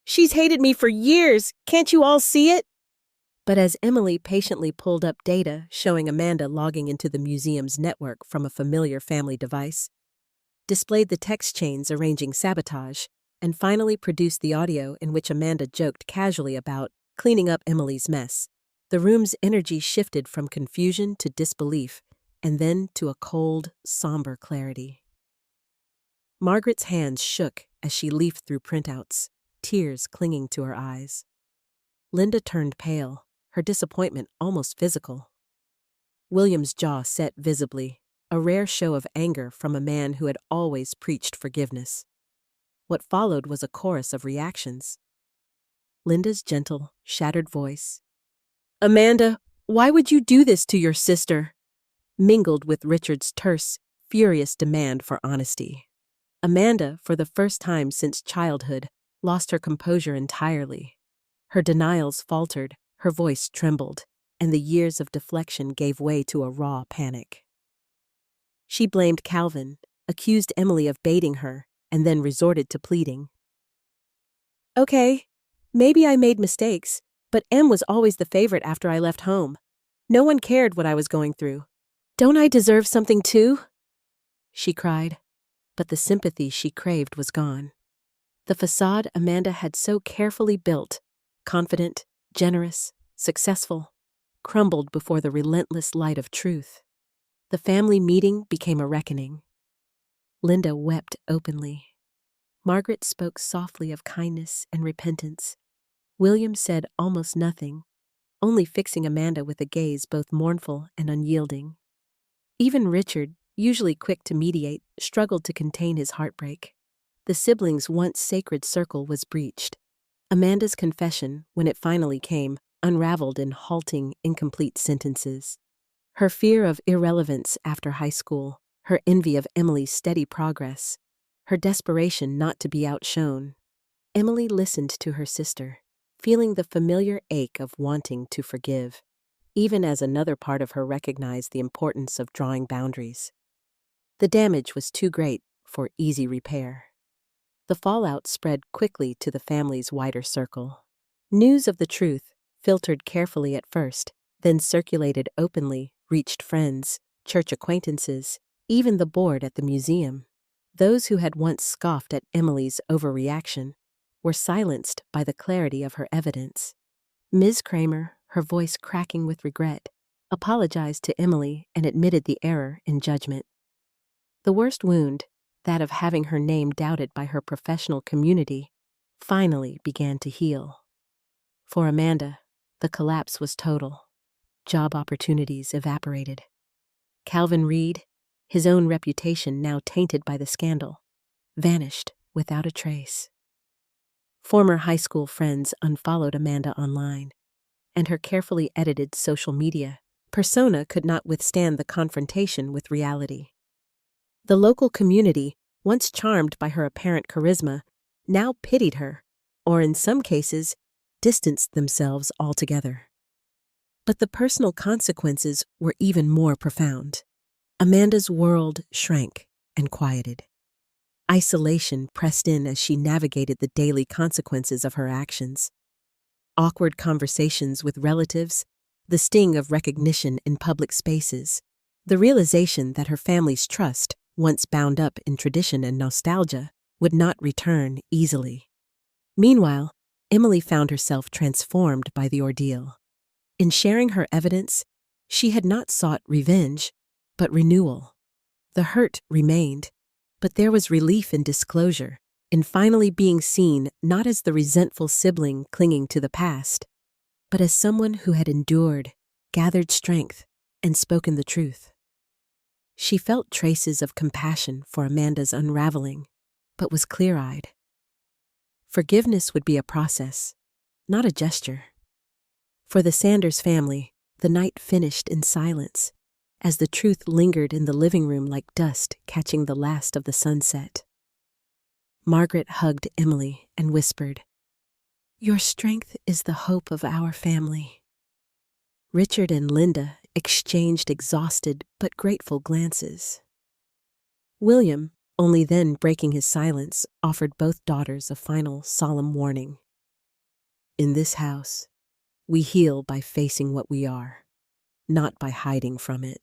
She's hated me for years. Can't you all see it? But as Emily patiently pulled up data showing Amanda logging into the museum's network from a familiar family device, displayed the text chains arranging sabotage, and finally produced the audio in which Amanda joked casually about cleaning up Emily's mess, the room's energy shifted from confusion to disbelief, and then to a cold, somber clarity. Margaret's hands shook as she leafed through printouts, tears clinging to her eyes. Linda turned pale, her disappointment almost physical. William's jaw set visibly, a rare show of anger from a man who had always preached forgiveness. What followed was a chorus of reactions. Linda's gentle, shattered voice, "Amanda, why would you do this to your sister?" mingled with Richard's terse, furious demand for honesty. Amanda, for the first time since childhood, lost her composure entirely. Her denials faltered, her voice trembled, and the years of deflection gave way to a raw panic. She blamed Calvin, accused Emily of baiting her, and then resorted to pleading. "Okay, maybe I made mistakes, but Em was always the favorite after I left home. No one cared what I was going through. Don't I deserve something too?" she cried, but the sympathy she craved was gone. The facade Amanda had so carefully built, confident, generous, successful, crumbled before the relentless light of truth. The family meeting became a reckoning. Linda wept openly. Margaret spoke softly of kindness and repentance. William said almost nothing, only fixing Amanda with a gaze both mournful and unyielding. Even Richard, usually quick to mediate, struggled to contain his heartbreak. The siblings' once sacred circle was breached. Amanda's confession, when it finally came, unraveled in halting, incomplete sentences. Her fear of irrelevance after high school, her envy of Emily's steady progress, her desperation not to be outshone. Emily listened to her sister, feeling the familiar ache of wanting to forgive, even as another part of her recognized the importance of drawing boundaries. The damage was too great for easy repair. The fallout spread quickly to the family's wider circle. News of the truth, filtered carefully at first, then circulated openly, reached friends, church acquaintances, even the board at the museum. Those who had once scoffed at Emily's overreaction were silenced by the clarity of her evidence. Ms. Kramer, her voice cracking with regret, apologized to Emily and admitted the error in judgment. The worst wound, that of having her name doubted by her professional community, finally began to heal. For Amanda, the collapse was total. Job opportunities evaporated. Calvin Reed, his own reputation now tainted by the scandal, vanished without a trace. Former high school friends unfollowed Amanda online, and her carefully edited social media persona could not withstand the confrontation with reality. The local community, once charmed by her apparent charisma, now pitied her, or in some cases, distanced themselves altogether. But the personal consequences were even more profound. Amanda's world shrank and quieted. Isolation pressed in as she navigated the daily consequences of her actions. Awkward conversations with relatives, the sting of recognition in public spaces, the realization that her family's trust, once bound up in tradition and nostalgia, would not return easily. Meanwhile, Emily found herself transformed by the ordeal. In sharing her evidence, she had not sought revenge, but renewal. The hurt remained, but there was relief in disclosure, in finally being seen not as the resentful sibling clinging to the past, but as someone who had endured, gathered strength, and spoken the truth. She felt traces of compassion for Amanda's unraveling, but was clear-eyed. Forgiveness would be a process, not a gesture. For the Sanders family, the night finished in silence, as the truth lingered in the living room like dust catching the last of the sunset. Margaret hugged Emily and whispered, "Your strength is the hope of our family." Richard and Linda exchanged exhausted but grateful glances. William, only then breaking his silence, offered both daughters a final solemn warning. In this house, we heal by facing what we are, not by hiding from it.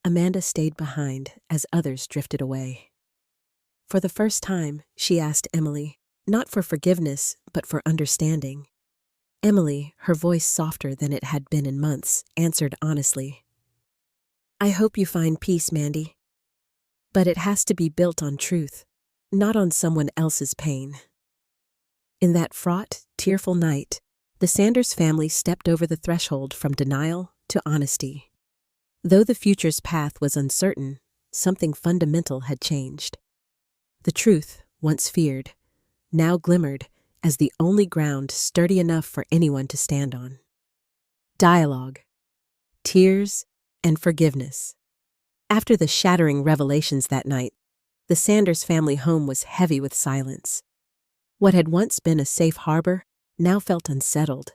Amanda stayed behind as others drifted away. For the first time, she asked Emily, not for forgiveness, but for understanding. Emily, her voice softer than it had been in months, answered honestly, "I hope you find peace, Mandy. But it has to be built on truth, not on someone else's pain." In that fraught, tearful night, the Sanders family stepped over the threshold from denial to honesty. Though the future's path was uncertain, something fundamental had changed. The truth, once feared, now glimmered as the only ground sturdy enough for anyone to stand on. Dialogue, tears, and forgiveness. After the shattering revelations that night, the Sanders family home was heavy with silence. What had once been a safe harbor now felt unsettled,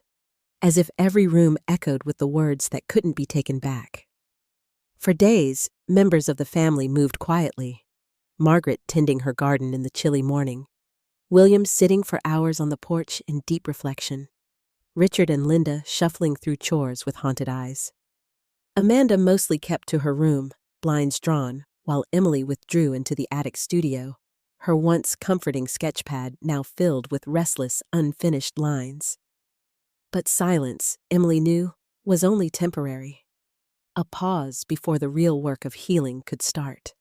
as if every room echoed with the words that couldn't be taken back. For days, members of the family moved quietly, Margaret tending her garden in the chilly morning, William sitting for hours on the porch in deep reflection, Richard and Linda shuffling through chores with haunted eyes. Amanda mostly kept to her room, blinds drawn, while Emily withdrew into the attic studio, her once comforting sketchpad now filled with restless, unfinished lines. But silence, Emily knew, was only temporary. A pause before the real work of healing could start.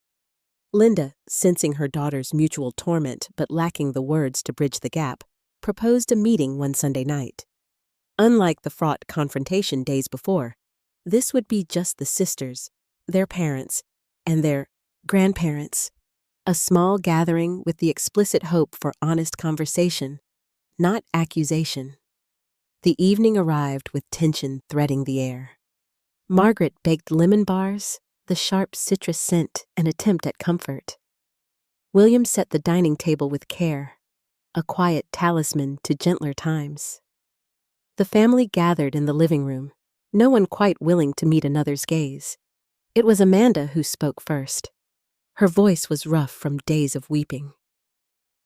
Linda, sensing her daughter's mutual torment but lacking the words to bridge the gap, proposed a meeting one Sunday night. Unlike the fraught confrontation days before, this would be just the sisters, their parents, and their grandparents. A small gathering with the explicit hope for honest conversation, not accusation. The evening arrived with tension threading the air. Margaret baked lemon bars, the sharp citrus scent an attempt at comfort. William set the dining table with care, a quiet talisman to gentler times. The family gathered in the living room, no one quite willing to meet another's gaze. It was Amanda who spoke first. Her voice was rough from days of weeping.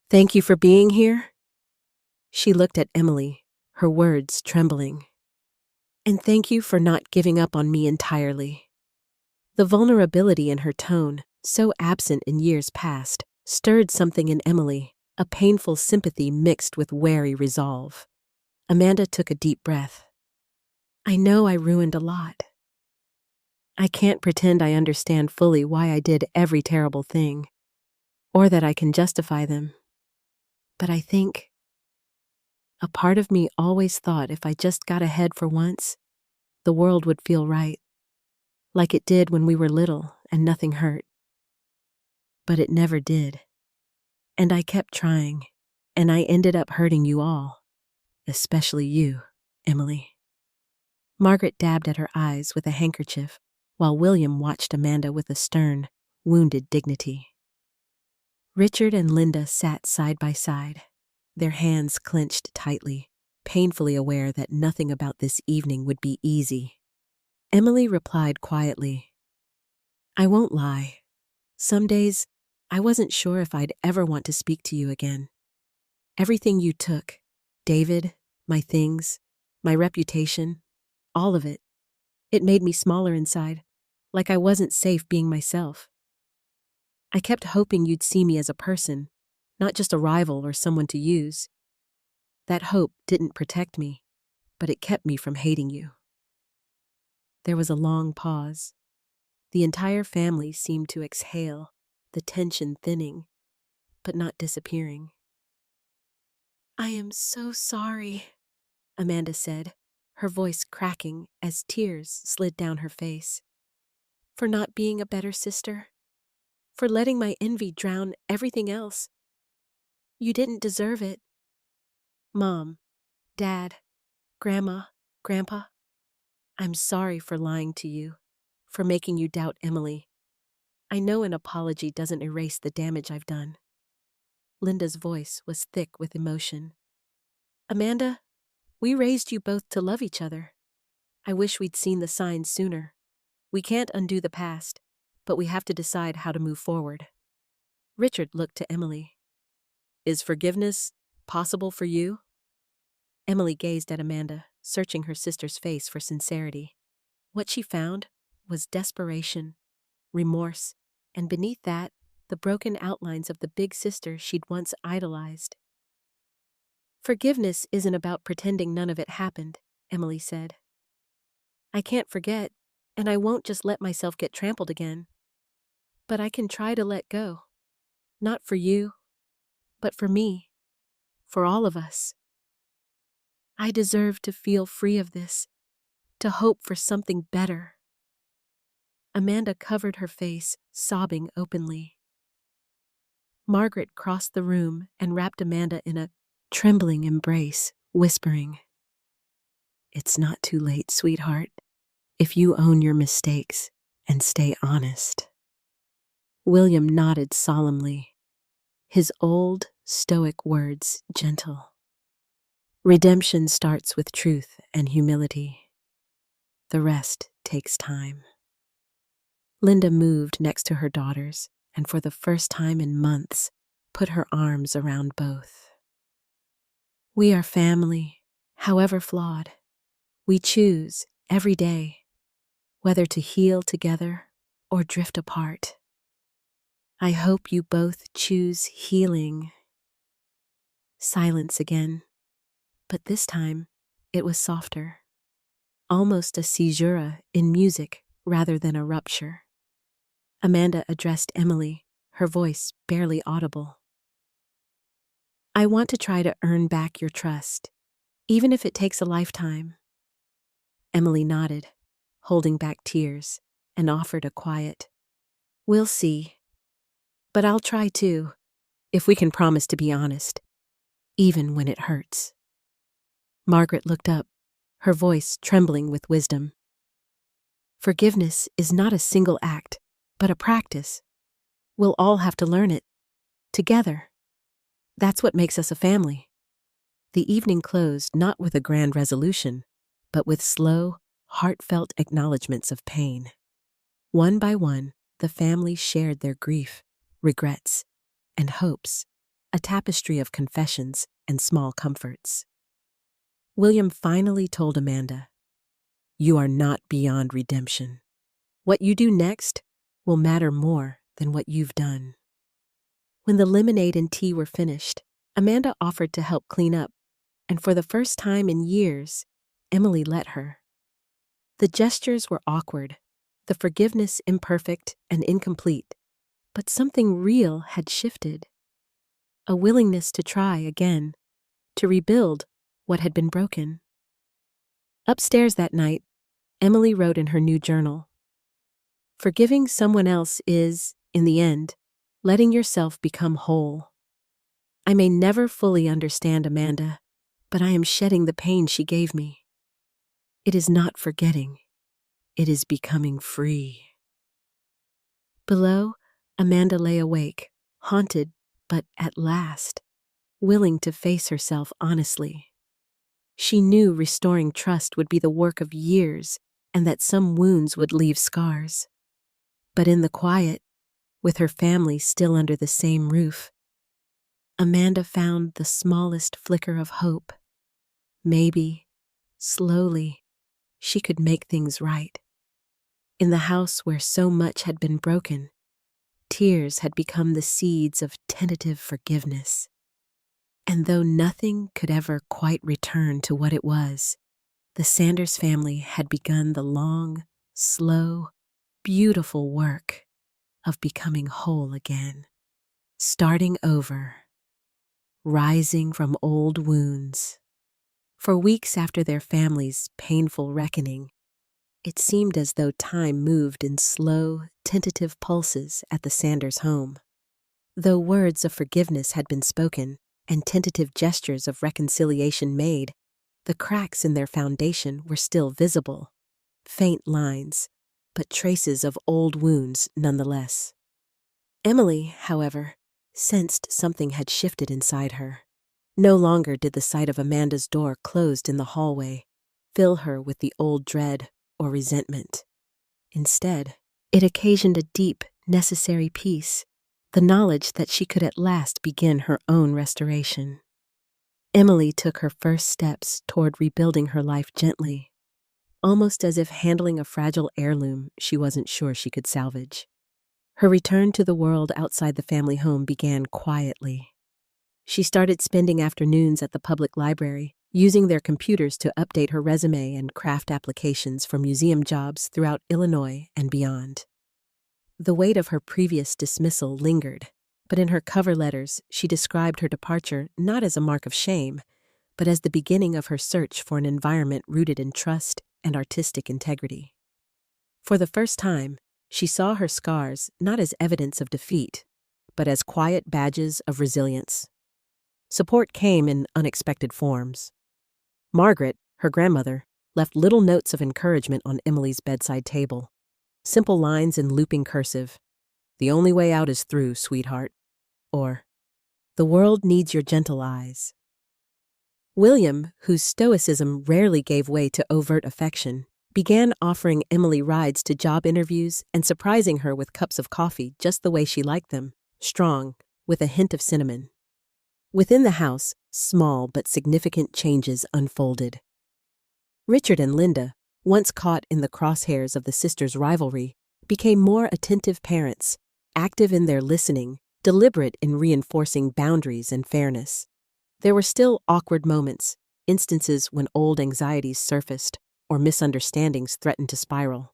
"Thank you for being here." She looked at Emily, her words trembling. "And thank you for not giving up on me entirely." The vulnerability in her tone, so absent in years past, stirred something in Emily, a painful sympathy mixed with wary resolve. Amanda took a deep breath. "I know I ruined a lot. I can't pretend I understand fully why I did every terrible thing, or that I can justify them. But I think a part of me always thought if I just got ahead for once, the world would feel right, like it did when we were little and nothing hurt. But it never did. And I kept trying, and I ended up hurting you all, especially you, Emily." Margaret dabbed at her eyes with a handkerchief, while William watched Amanda with a stern, wounded dignity. Richard and Linda sat side by side, their hands clenched tightly, painfully aware that nothing about this evening would be easy. Emily replied quietly, "I won't lie. Some days, I wasn't sure if I'd ever want to speak to you again. Everything you took, David, my things, my reputation, all of it, it made me smaller inside, like I wasn't safe being myself. I kept hoping you'd see me as a person, not just a rival or someone to use. That hope didn't protect me, but it kept me from hating you." There was a long pause. The entire family seemed to exhale, the tension thinning, but not disappearing. "I am so sorry," Amanda said, her voice cracking as tears slid down her face. "For not being a better sister. For letting my envy drown everything else. You didn't deserve it. Mom, Dad, Grandma, Grandpa, I'm sorry for lying to you, for making you doubt Emily. I know an apology doesn't erase the damage I've done." Linda's voice was thick with emotion. "Amanda, we raised you both to love each other. I wish we'd seen the signs sooner. We can't undo the past, but we have to decide how to move forward." Richard looked to Emily. "Is forgiveness possible for you?" Emily gazed at Amanda, searching her sister's face for sincerity. What she found was desperation, remorse, and beneath that, the broken outlines of the big sister she'd once idolized. "Forgiveness isn't about pretending none of it happened," Emily said. "I can't forget, and I won't just let myself get trampled again. But I can try to let go. Not for you, but for me, for all of us. I deserve to feel free of this, to hope for something better." Amanda covered her face, sobbing openly. Margaret crossed the room and wrapped Amanda in a trembling embrace, whispering, "It's not too late, sweetheart, if you own your mistakes and stay honest." William nodded solemnly, his old, stoic words gentle. "Redemption starts with truth and humility. The rest takes time." Linda moved next to her daughters and for the first time in months put her arms around both. "We are family, however flawed. We choose every day whether to heal together or drift apart. I hope you both choose healing." Silence again, but this time it was softer, almost a caesura in music rather than a rupture. Amanda addressed Emily, her voice barely audible. "I want to try to earn back your trust, even if it takes a lifetime." Emily nodded, holding back tears, and offered a quiet, "We'll see. But I'll try too, if we can promise to be honest, even when it hurts." Margaret looked up, her voice trembling with wisdom. "Forgiveness is not a single act, but a practice. We'll all have to learn it, together. That's what makes us a family." The evening closed not with a grand resolution, but with slow, heartfelt acknowledgments of pain. One by one, the family shared their grief, regrets, and hopes, a tapestry of confessions and small comforts. William finally told Amanda, "You are not beyond redemption. What you do next will matter more than what you've done." When the lemonade and tea were finished, Amanda offered to help clean up, and for the first time in years, Emily let her. The gestures were awkward, the forgiveness imperfect and incomplete, but something real had shifted. A willingness to try again, to rebuild what had been broken. Upstairs that night, Emily wrote in her new journal, "Forgiving someone else is, in the end, letting yourself become whole. I may never fully understand Amanda, but I am shedding the pain she gave me. It is not forgetting, it is becoming free." Below, Amanda lay awake, haunted, but at last, willing to face herself honestly. She knew restoring trust would be the work of years and that some wounds would leave scars. But in the quiet, with her family still under the same roof, Amanda found the smallest flicker of hope. Maybe, slowly, she could make things right. In the house where so much had been broken, tears had become the seeds of tentative forgiveness. And though nothing could ever quite return to what it was, the Sanders family had begun the long, slow, beautiful work of becoming whole again, starting over, rising from old wounds. For weeks after their family's painful reckoning, it seemed as though time moved in slow, tentative pulses at the Sanders home. Though words of forgiveness had been spoken and tentative gestures of reconciliation made, the cracks in their foundation were still visible. Faint lines, but traces of old wounds nonetheless. Emily, however, sensed something had shifted inside her. No longer did the sight of Amanda's door closed in the hallway fill her with the old dread or resentment. Instead, it occasioned a deep, necessary peace, the knowledge that she could at last begin her own restoration. Emily took her first steps toward rebuilding her life gently, almost as if handling a fragile heirloom she wasn't sure she could salvage. Her return to the world outside the family home began quietly. She started spending afternoons at the public library, using their computers to update her resume and craft applications for museum jobs throughout Illinois and beyond. The weight of her previous dismissal lingered, but in her cover letters, she described her departure not as a mark of shame, but as the beginning of her search for an environment rooted in trust and artistic integrity. For the first time, she saw her scars not as evidence of defeat, but as quiet badges of resilience. Support came in unexpected forms. Margaret, her grandmother, left little notes of encouragement on Emily's bedside table. Simple lines in looping cursive. "The only way out is through, sweetheart." Or, "The world needs your gentle eyes." William, whose stoicism rarely gave way to overt affection, began offering Emily rides to job interviews and surprising her with cups of coffee just the way she liked them, strong, with a hint of cinnamon. Within the house, small but significant changes unfolded. Richard and Linda, once caught in the crosshairs of the sisters' rivalry, became more attentive parents, active in their listening, deliberate in reinforcing boundaries and fairness. There were still awkward moments, instances when old anxieties surfaced or misunderstandings threatened to spiral.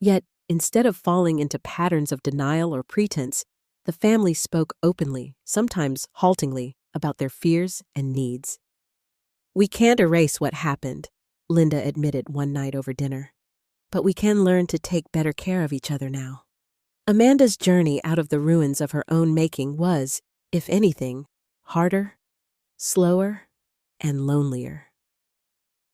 Yet, instead of falling into patterns of denial or pretense, the family spoke openly, sometimes haltingly, about their fears and needs. "We can't erase what happened," Linda admitted one night over dinner, "but we can learn to take better care of each other now." Amanda's journey out of the ruins of her own making was, if anything, harder, slower, and lonelier.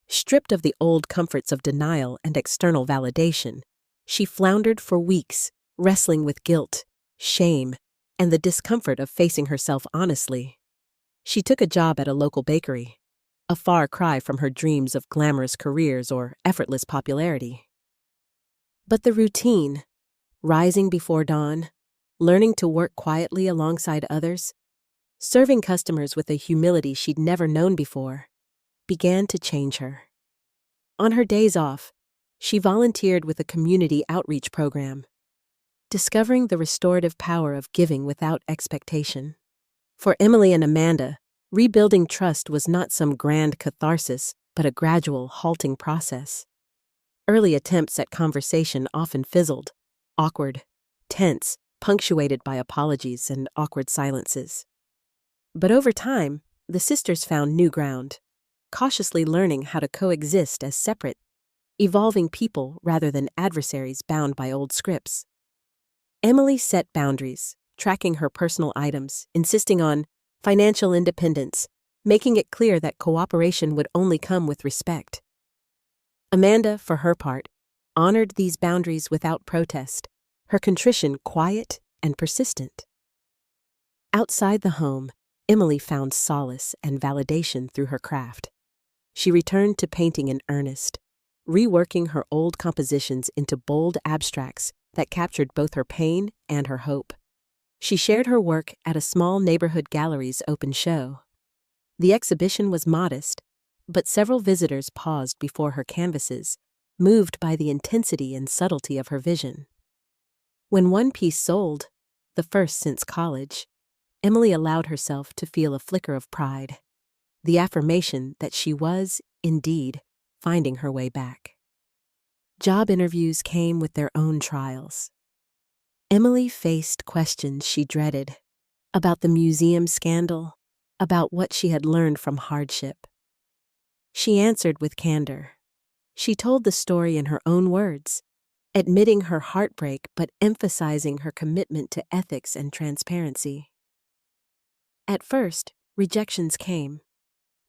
Stripped of the old comforts of denial and external validation, she floundered for weeks, wrestling with guilt, shame, and the discomfort of facing herself honestly. She took a job at a local bakery, a far cry from her dreams of glamorous careers or effortless popularity. But the routine, rising before dawn, learning to work quietly alongside others, serving customers with a humility she'd never known before, began to change her. On her days off, she volunteered with a community outreach program, discovering the restorative power of giving without expectation. For Emily and Amanda, rebuilding trust was not some grand catharsis, but a gradual, halting process. Early attempts at conversation often fizzled, awkward, tense, punctuated by apologies and awkward silences. But over time, the sisters found new ground, cautiously learning how to coexist as separate, evolving people rather than adversaries bound by old scripts. Emily set boundaries, tracking her personal items, insisting on financial independence, making it clear that cooperation would only come with respect. Amanda, for her part, honored these boundaries without protest, her contrition quiet and persistent. Outside the home, Emily found solace and validation through her craft. She returned to painting in earnest, reworking her old compositions into bold abstracts that captured both her pain and her hope. She shared her work at a small neighborhood gallery's open show. The exhibition was modest, but several visitors paused before her canvases, moved by the intensity and subtlety of her vision. When one piece sold, the first since college, Emily allowed herself to feel a flicker of pride, the affirmation that she was, indeed, finding her way back. Job interviews came with their own trials. Emily faced questions she dreaded, about the museum scandal, about what she had learned from hardship. She answered with candor. She told the story in her own words, admitting her heartbreak but emphasizing her commitment to ethics and transparency. At first, rejections came.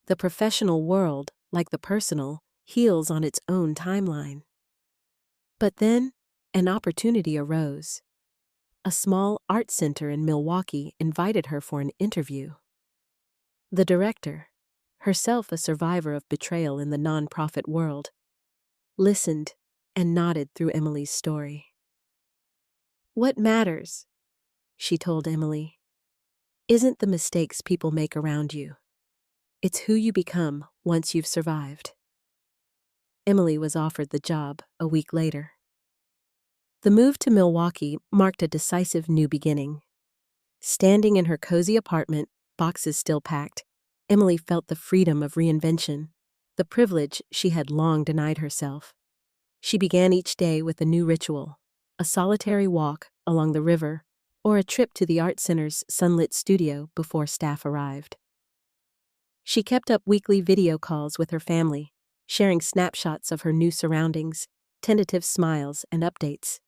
The professional world, like the personal, heals on its own timeline. But then, an opportunity arose. A small art center in Milwaukee invited her for an interview. The director, herself a survivor of betrayal in the nonprofit world, listened and nodded through Emily's story. "What matters," she told Emily, "isn't the mistakes people make around you. It's who you become once you've survived. Emily was offered the job a week later. The move to Milwaukee marked a decisive new beginning. Standing in her cozy apartment, boxes still packed, Emily felt the freedom of reinvention, the privilege she had long denied herself. She began each day with a new ritual, a solitary walk along the river, or a trip to the art center's sunlit studio before staff arrived. She kept up weekly video calls with her family, sharing snapshots of her new surroundings, tentative smiles, and updates.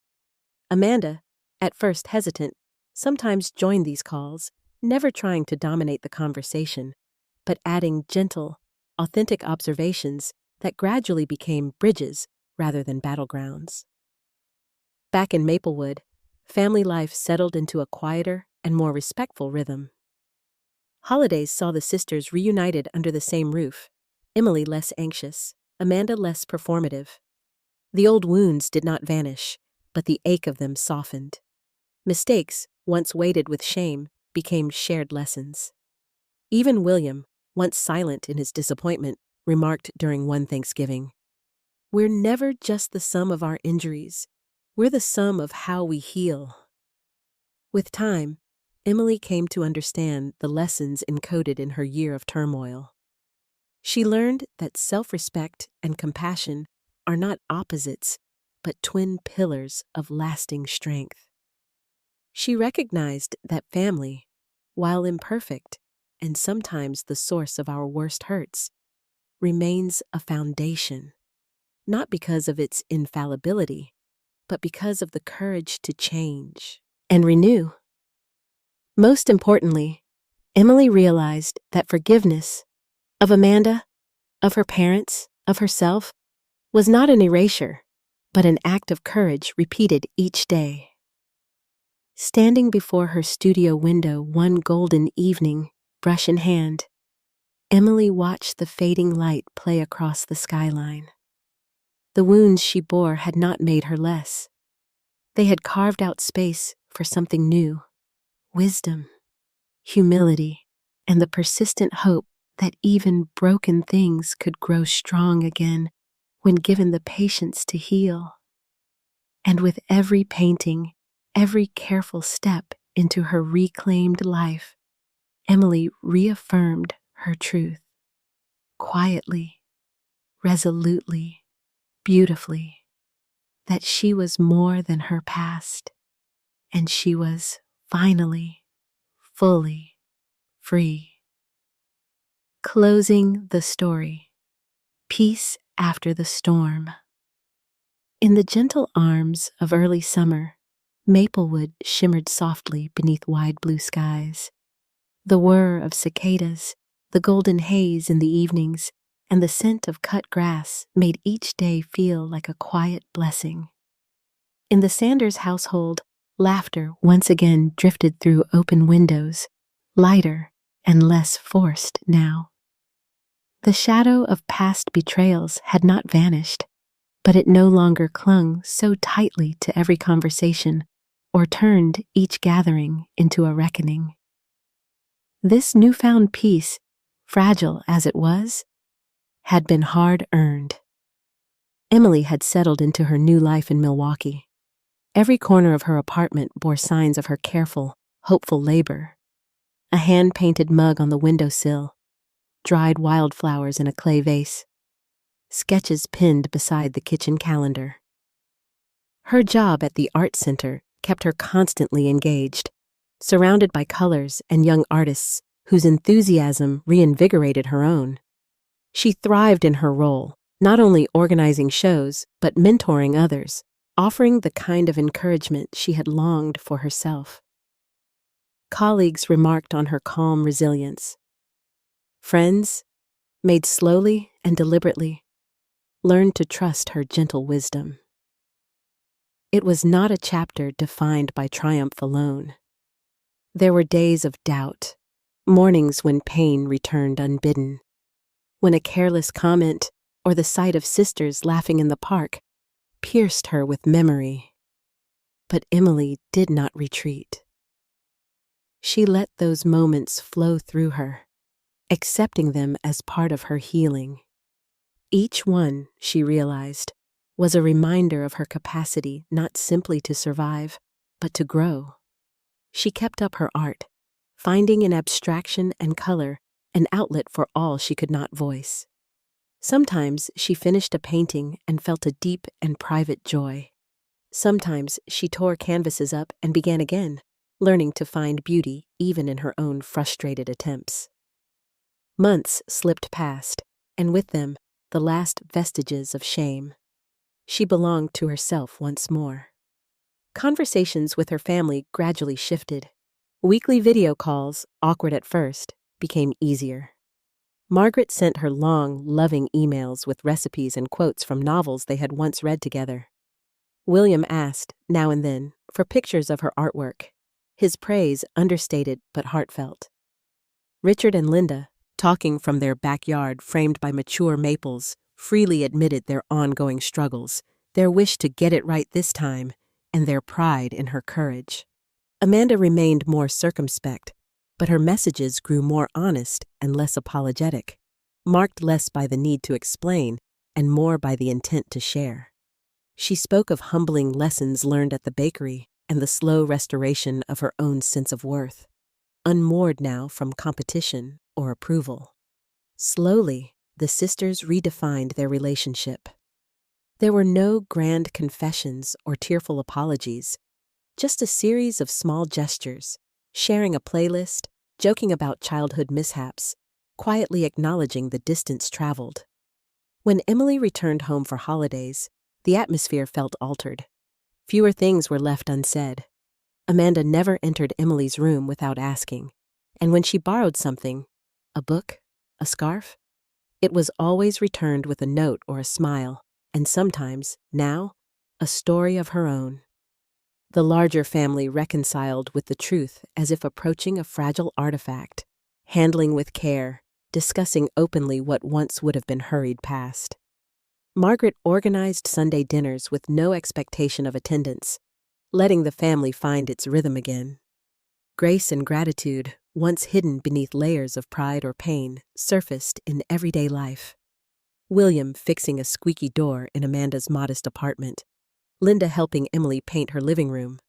Amanda, at first hesitant, sometimes joined these calls, never trying to dominate the conversation, but adding gentle, authentic observations that gradually became bridges rather than battlegrounds. Back in Maplewood, family life settled into a quieter and more respectful rhythm. Holidays saw the sisters reunited under the same roof, Emily less anxious, Amanda less performative. The old wounds did not vanish, but the ache of them softened. Mistakes, once weighted with shame, became shared lessons. Even William, once silent in his disappointment, remarked during one Thanksgiving, "We're never just the sum of our injuries. We're the sum of how we heal." With time, Emily came to understand the lessons encoded in her year of turmoil. She learned that self-respect and compassion are not opposites, but twin pillars of lasting strength. She recognized that family, while imperfect and sometimes the source of our worst hurts, remains a foundation, not because of its infallibility, but because of the courage to change and renew. Most importantly, Emily realized that forgiveness of Amanda, of her parents, of herself, was not an erasure, but an act of courage repeated each day. Standing before her studio window one golden evening, brush in hand, Emily watched the fading light play across the skyline. The wounds she bore had not made her less. They had carved out space for something new, wisdom, humility, and the persistent hope that even broken things could grow strong again when given the patience to heal. And with every painting, every careful step into her reclaimed life, Emily reaffirmed her truth, quietly, resolutely, beautifully, that she was more than her past, and she was finally, fully free. Closing the story. Peace after the storm. In the gentle arms of early summer, Maplewood shimmered softly beneath wide blue skies. The whir of cicadas, the golden haze in the evenings, and the scent of cut grass made each day feel like a quiet blessing. In the Sanders household, laughter once again drifted through open windows, lighter and less forced now. The shadow of past betrayals had not vanished, but it no longer clung so tightly to every conversation or turned each gathering into a reckoning. This newfound peace, fragile as it was, had been hard-earned. Emily had settled into her new life in Milwaukee. Every corner of her apartment bore signs of her careful, hopeful labor. A hand-painted mug on the windowsill, dried wildflowers in a clay vase, sketches pinned beside the kitchen calendar. Her job at the art center kept her constantly engaged, surrounded by colors and young artists whose enthusiasm reinvigorated her own. She thrived in her role, not only organizing shows, but mentoring others, offering the kind of encouragement she had longed for herself. Colleagues remarked on her calm resilience. Friends, made slowly and deliberately, learned to trust her gentle wisdom. It was not a chapter defined by triumph alone. There were days of doubt, mornings when pain returned unbidden, when a careless comment or the sight of sisters laughing in the park pierced her with memory. But Emily did not retreat. She let those moments flow through her, accepting them as part of her healing. Each one, she realized, was a reminder of her capacity not simply to survive, but to grow. She kept up her art, finding in abstraction and color an outlet for all she could not voice. Sometimes she finished a painting and felt a deep and private joy. Sometimes she tore canvases up and began again, learning to find beauty even in her own frustrated attempts. Months slipped past, and with them, the last vestiges of shame. She belonged to herself once more. Conversations with her family gradually shifted. Weekly video calls, awkward at first, became easier. Margaret sent her long, loving emails with recipes and quotes from novels they had once read together. William asked, now and then, for pictures of her artwork, his praise understated but heartfelt. Richard and Linda, talking from their backyard framed by mature maples, freely admitted their ongoing struggles, their wish to get it right this time, and their pride in her courage. Amanda remained more circumspect, but her messages grew more honest and less apologetic, marked less by the need to explain and more by the intent to share. She spoke of humbling lessons learned at the bakery and the slow restoration of her own sense of worth, unmoored now from competition or approval. Slowly, the sisters redefined their relationship. There were no grand confessions or tearful apologies, just a series of small gestures, sharing a playlist, joking about childhood mishaps, quietly acknowledging the distance traveled. When Emily returned home for holidays, the atmosphere felt altered. Fewer things were left unsaid. Amanda never entered Emily's room without asking, and when she borrowed something, a book, a scarf, it was always returned with a note or a smile, and sometimes, now, a story of her own. The larger family reconciled with the truth as if approaching a fragile artifact, handling with care, discussing openly what once would have been hurried past. Margaret organized Sunday dinners with no expectation of attendance, letting the family find its rhythm again. Grace and gratitude, once hidden beneath layers of pride or pain, surfaced in everyday life. William fixing a squeaky door in Amanda's modest apartment, Linda helping Emily paint her living room,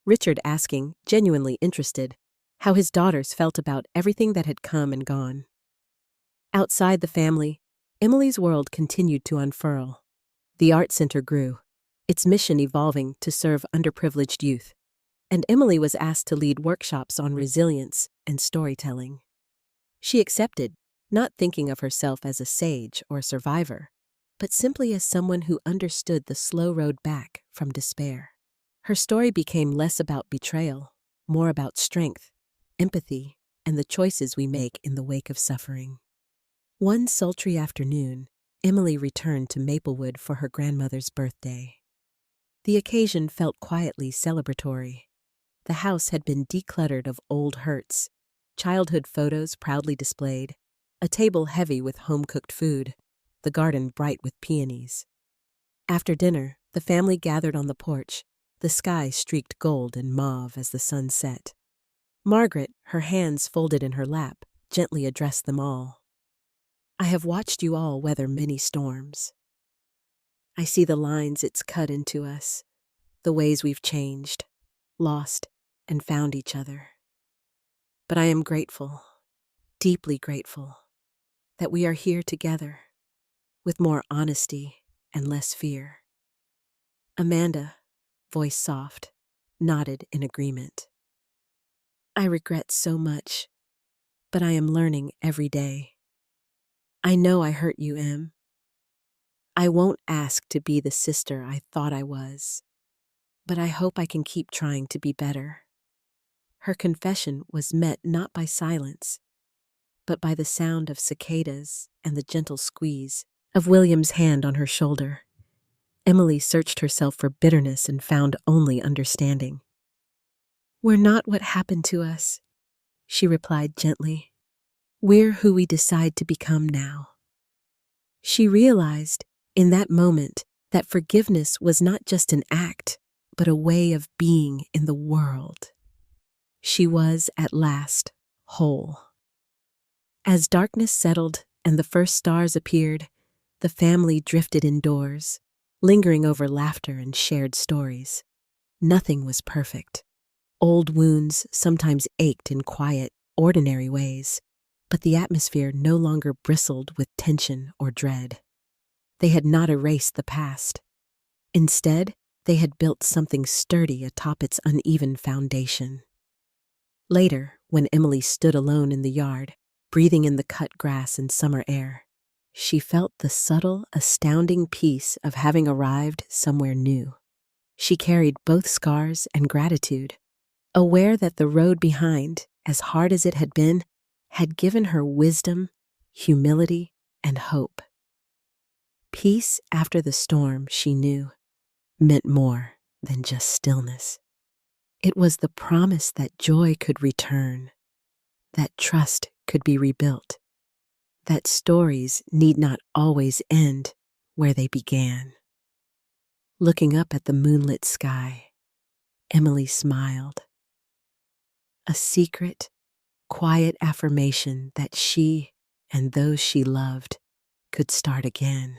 Richard asking, genuinely interested, how his daughters felt about everything that had come and gone. Outside the family, Emily's world continued to unfurl. The art center grew, its mission evolving to serve underprivileged youth, and Emily was asked to lead workshops on resilience and storytelling. She accepted, not thinking of herself as a sage or a survivor, but simply as someone who understood the slow road back from despair. Her story became less about betrayal, more about strength, empathy, and the choices we make in the wake of suffering. One sultry afternoon, Emily returned to Maplewood for her grandmother's birthday. The occasion felt quietly celebratory. The house had been decluttered of old hurts, childhood photos proudly displayed, a table heavy with home-cooked food, the garden bright with peonies. After dinner, the family gathered on the porch, the sky streaked gold and mauve as the sun set. Margaret, her hands folded in her lap, gently addressed them all. I have watched you all weather many storms. I see the lines it's cut into us, the ways we've changed, lost, and found each other. But I am grateful, deeply grateful, that we are here together, with more honesty and less fear. Amanda, voice soft, nodded in agreement. I regret so much, but I am learning every day. I know I hurt you, Em. I won't ask to be the sister I thought I was, but I hope I can keep trying to be better. Her confession was met not by silence, but by the sound of cicadas and the gentle squeeze of William's hand on her shoulder. Emily searched herself for bitterness and found only understanding. We're not what happened to us, she replied gently. We're who we decide to become now. She realized, in that moment, that forgiveness was not just an act, but a way of being in the world. She was, at last, whole. As darkness settled and the first stars appeared, the family drifted indoors, lingering over laughter and shared stories. Nothing was perfect. Old wounds sometimes ached in quiet, ordinary ways, but the atmosphere no longer bristled with tension or dread. They had not erased the past. Instead, they had built something sturdy atop its uneven foundation. Later, when Emily stood alone in the yard, breathing in the cut grass and summer air, she felt the subtle, astounding peace of having arrived somewhere new. She carried both scars and gratitude, aware that the road behind, as hard as it had been, had given her wisdom, humility, and hope. Peace after the storm, she knew, meant more than just stillness. It was the promise that joy could return, that trust could be rebuilt, that stories need not always end where they began. Looking up at the moonlit sky, Emily smiled. A secret, quiet affirmation that she and those she loved could start again.